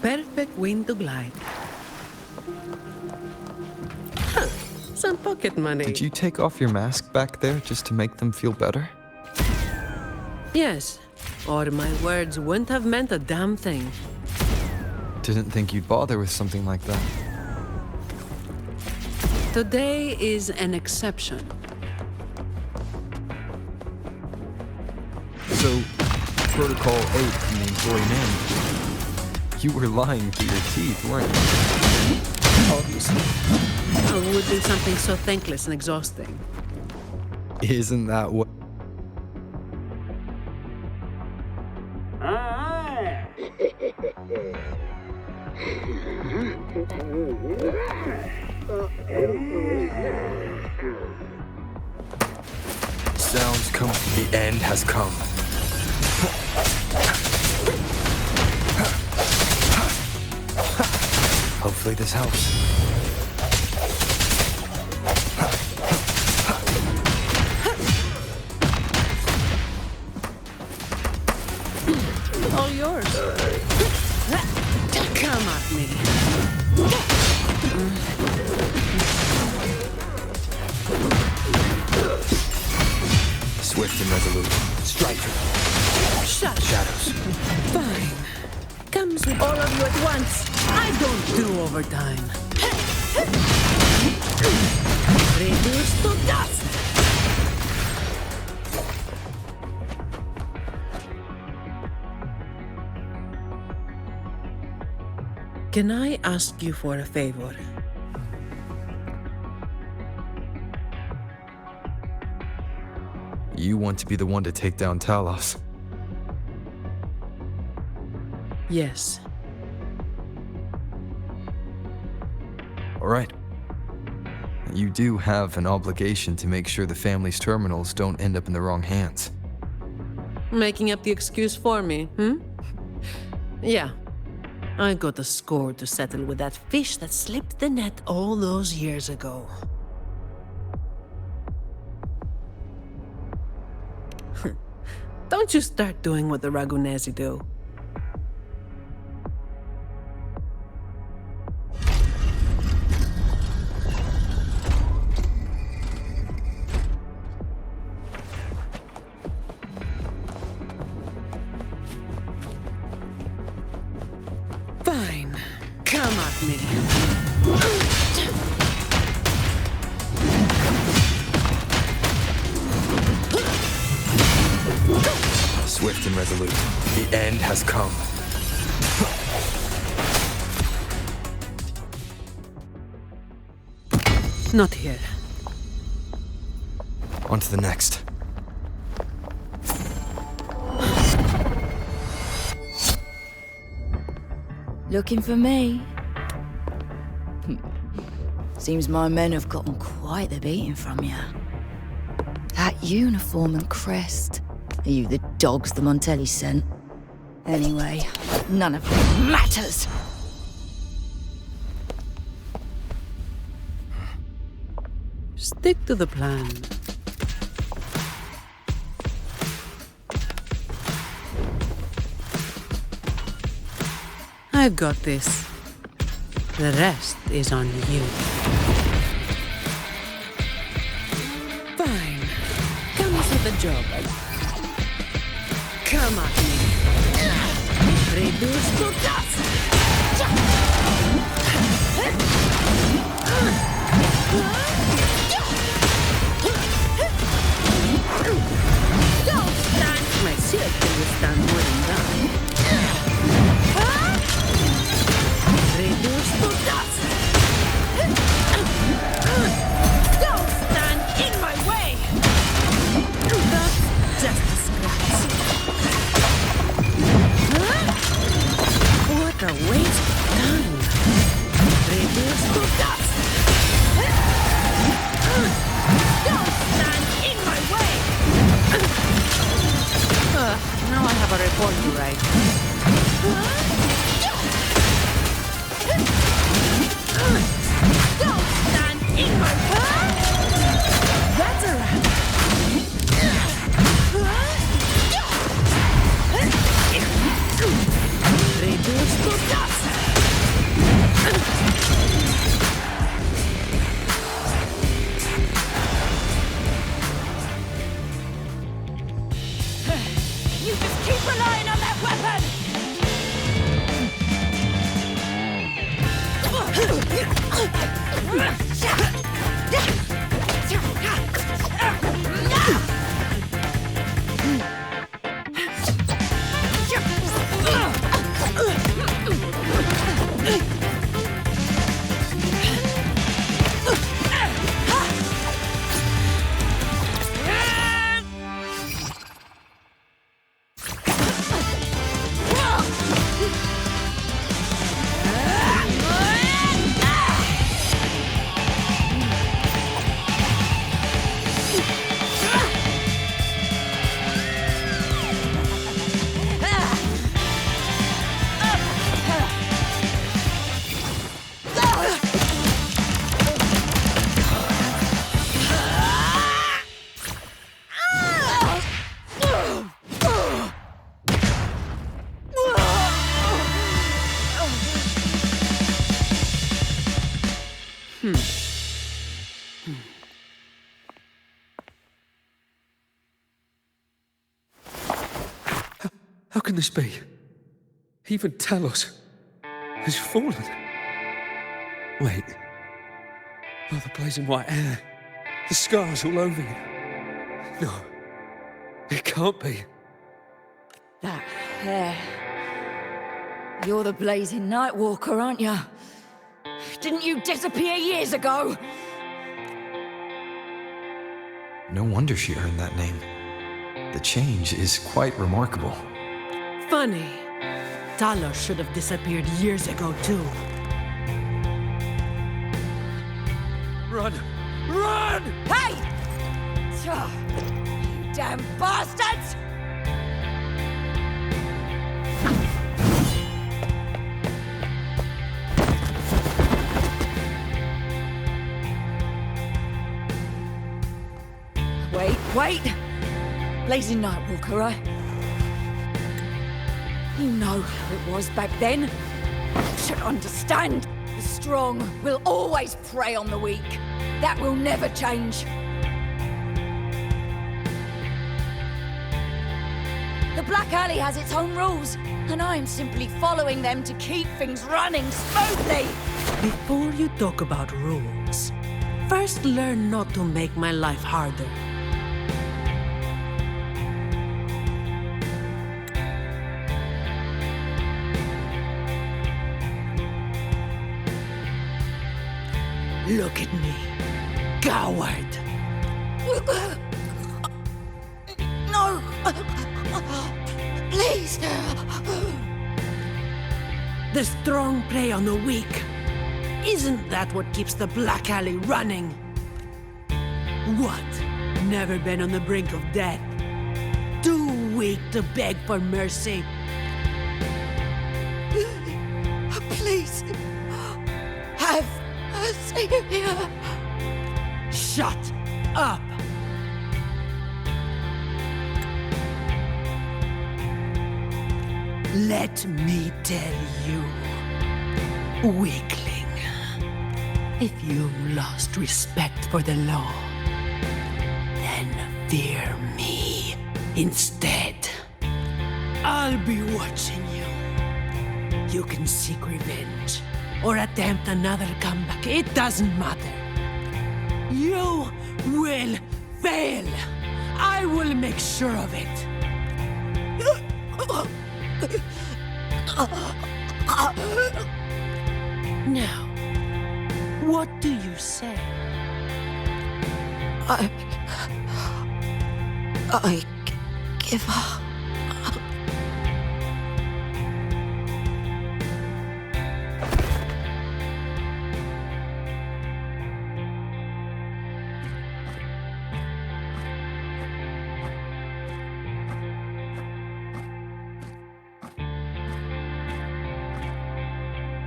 Perfect wind to glide. Huh, some pocket money. Did you take off your mask back there just to make them feel better? Yes, or my words wouldn't have meant a damn thing. Didn't think you'd bother with something like that. Today is an exception. So, Protocol 8 from the employee manual. You were lying through your teeth, weren't you? Obviously. Who would do something so thankless and exhausting? Isn't that what... Sounds come. The end has come. Hopefully this helps. All yours. Come at me. Swift and resolute. Strike. Shadows. Fine. Comes with all of you at once. I don't do overtime. Reduced to dust. Can I ask you for a favor? You want to be the one to take down Talos. Yes. All right. You do have an obligation to make sure the family's terminals don't end up in the wrong hands. Making up the excuse for me, Yeah. I got a score to settle with that fish that slipped the net all those years ago. Don't you start doing what the Ragunesi do. at me. Swift and resolute. The end has come. Not here. On to the next. Looking for me? Seems my men have gotten quite the beating from you. That uniform and crest. Are you the dogs the Montelli sent? Anyway, none of it matters! Stick to the plan. I've got this. The rest is on you. Fine. Come with the job. Come at me. Reduce to dust. Don't stand. My shield can withstand more than that. Reduce to dust. Don't stand in my way. That's just a scratch. What a waste of time. Reduce to dust. Don't stand in my way. Now I have a report to write. Don't stand in my way. That's a rat. Reduce to dust. You just keep relying on that weapon! How can this be? Even Talos has fallen. Wait. Oh, the blazing white hair. The scars all over you. No. It can't be. That hair. You're the blazing Nightwalker, aren't you? Didn't you disappear years ago? No wonder she earned that name. The change is quite remarkable. Funny. Talos should have disappeared years ago, too. Run! Run! Hey! You damn bastards! Wait! Blazing Nightwalker, right? You know how it was back then. You should understand. The strong will always prey on the weak. That will never change. The Black Alley has its own rules, and I am simply following them to keep things running smoothly. Before you talk about rules, first learn not to make my life harder. Look at me, coward. No! Please! The strong prey on the weak. Isn't that what keeps the Black Alley running? What? Never been on the brink of death? Too weak to beg for mercy? Please! Have a savior! Shut up! Let me tell you, weakling, if you lost respect for the law, then fear me instead. I'll be watching you. You can seek revenge or attempt another comeback. It doesn't matter. You will fail. I will make sure of it. Now, what do you say? I give up.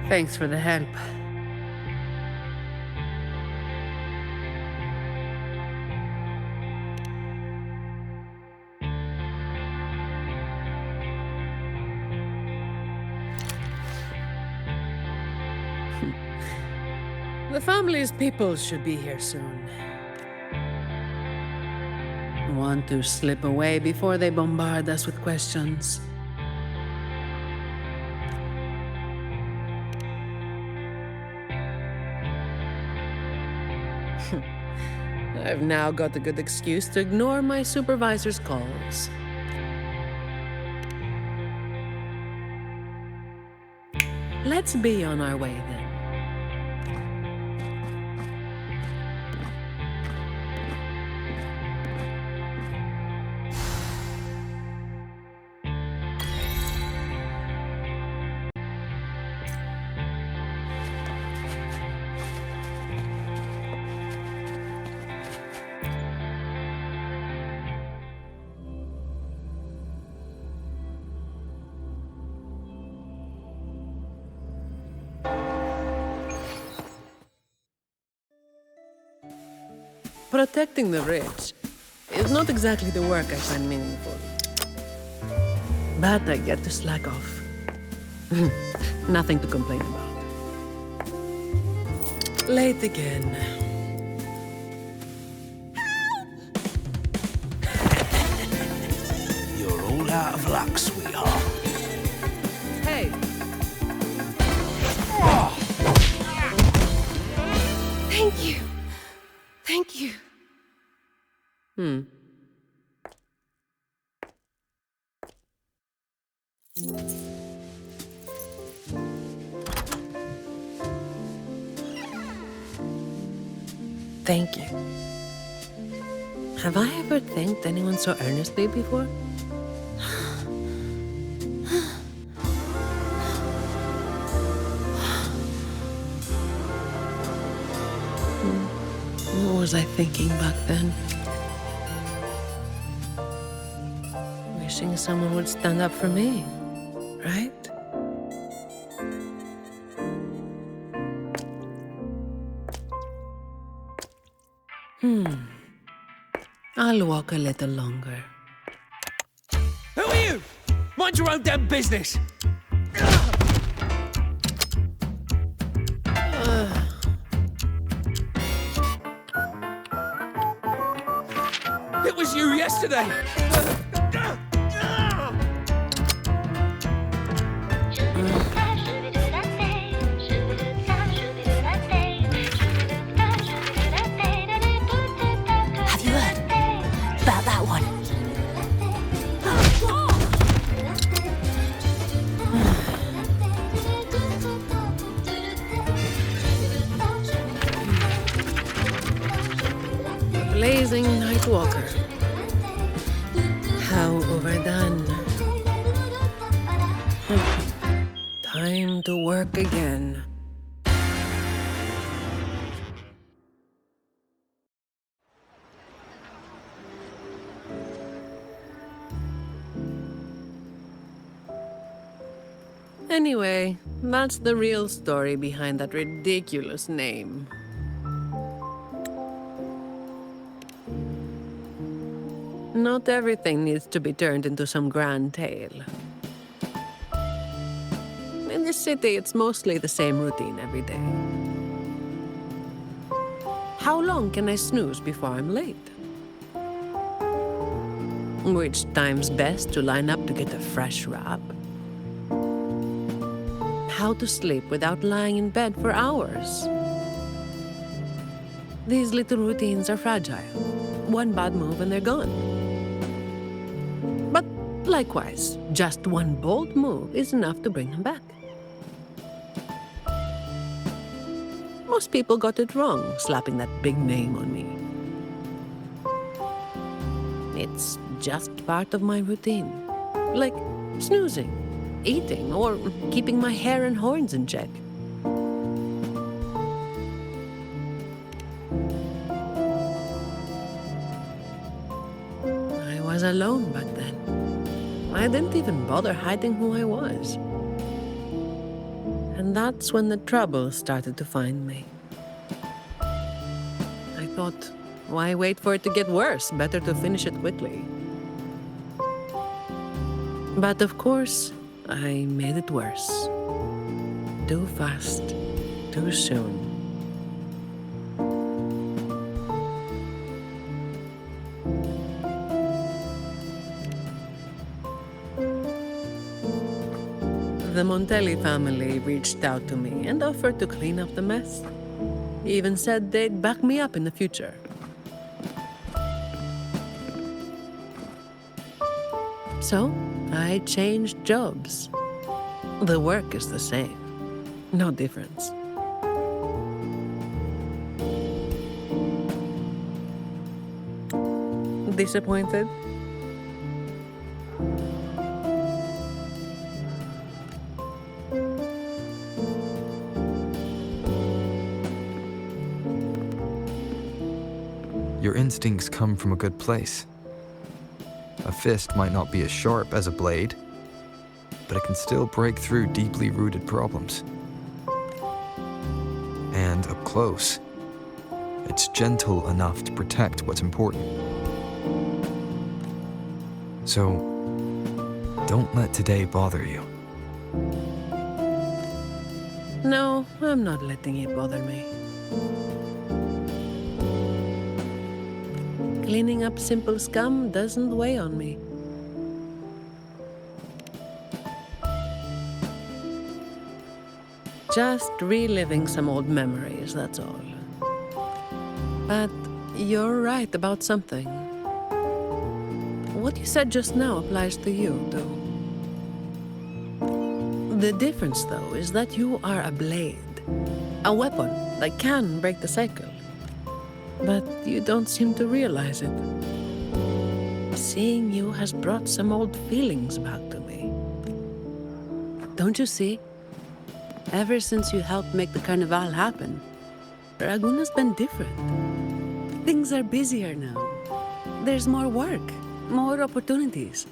Thanks for the help. The family's people should be here soon. Want to slip away before they bombard us with questions. I've now got a good excuse to ignore my supervisor's calls. Let's be on our way then. Protecting the rich is not exactly the work I find meaningful. But I get to slack off. Nothing to complain about. Late again. You're all out of luck, sweetheart. Hey! Thank you. Thank you. Thank you. Have I ever thanked anyone so earnestly before? What was I thinking back then? Wishing someone would stand up for me, right? I'll walk a little longer. Who are you? Mind your own damn business. It was you yesterday. Night Walker. How overdone. Time to work again. Anyway, that's the real story behind that ridiculous name. Not everything needs to be turned into some grand tale. In this city, it's mostly the same routine every day. How long can I snooze before I'm late? Which time's best to line up to get a fresh wrap? How to sleep without lying in bed for hours? These little routines are fragile. One bad move and they're gone. But likewise, just one bold move is enough to bring them back. Most people got it wrong, slapping that big name on me. It's just part of my routine. Like snoozing, eating, or keeping my hair and horns in check. I was alone back then. I didn't even bother hiding who I was. And that's when the trouble started to find me. I thought, why wait for it to get worse? Better to finish it quickly. But of course, I made it worse. Too fast, too soon. The Montelli family reached out to me and offered to clean up the mess. Even said they'd back me up in the future. So, I changed jobs. The work is the same. No difference. Disappointed? Your instincts come from a good place. A fist might not be as sharp as a blade, but it can still break through deeply rooted problems. And up close, it's gentle enough to protect what's important. So, don't let today bother you. No, I'm not letting it bother me. Cleaning up simple scum doesn't weigh on me. Just reliving some old memories, that's all. But you're right about something. What you said just now applies to you, too. The difference, though, is that you are a blade. A weapon that can break the cycle. But you don't seem to realize it. Seeing you has brought some old feelings back to me. Don't you see? Ever since you helped make the carnival happen, Raguna's been different. Things are busier now. There's more work, more opportunities.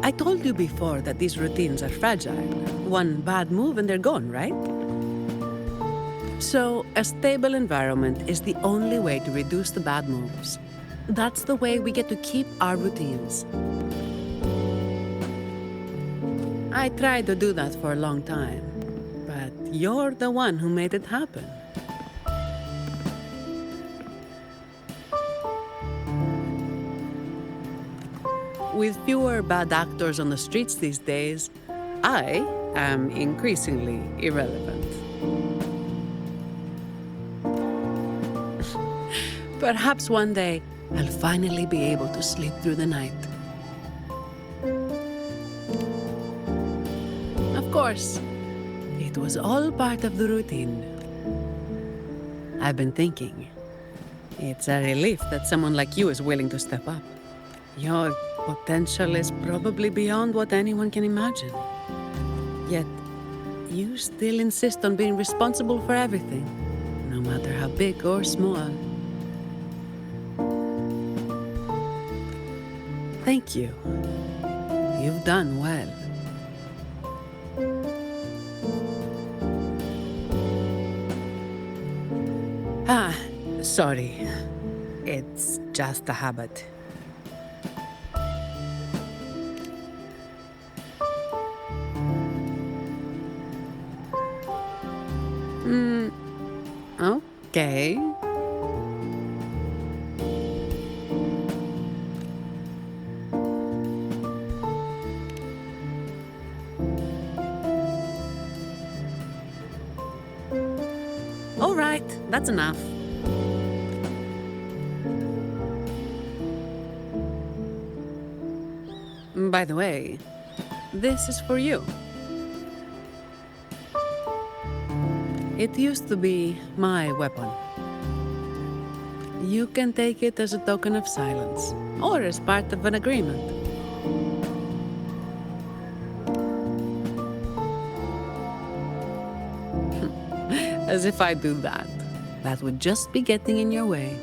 I told you before that these routines are fragile. One bad move and they're gone, right? So, a stable environment is the only way to reduce the bad moves. That's the way we get to keep our routines. I tried to do that for a long time, but you're the one who made it happen. With fewer bad actors on the streets these days, I am increasingly irrelevant. Perhaps one day, I'll finally be able to sleep through the night. Of course, it was all part of the routine. I've been thinking, It's a relief that someone like you is willing to step up. Your potential is probably beyond what anyone can imagine. Yet, you still insist on being responsible for everything, no matter how big or small. Thank you. You've done well. Sorry. It's just a habit. Okay. All right, that's enough. By the way, this is for you. It used to be my weapon. You can take it as a token of silence, or as part of an agreement. As if I do that. That would just be getting in your way.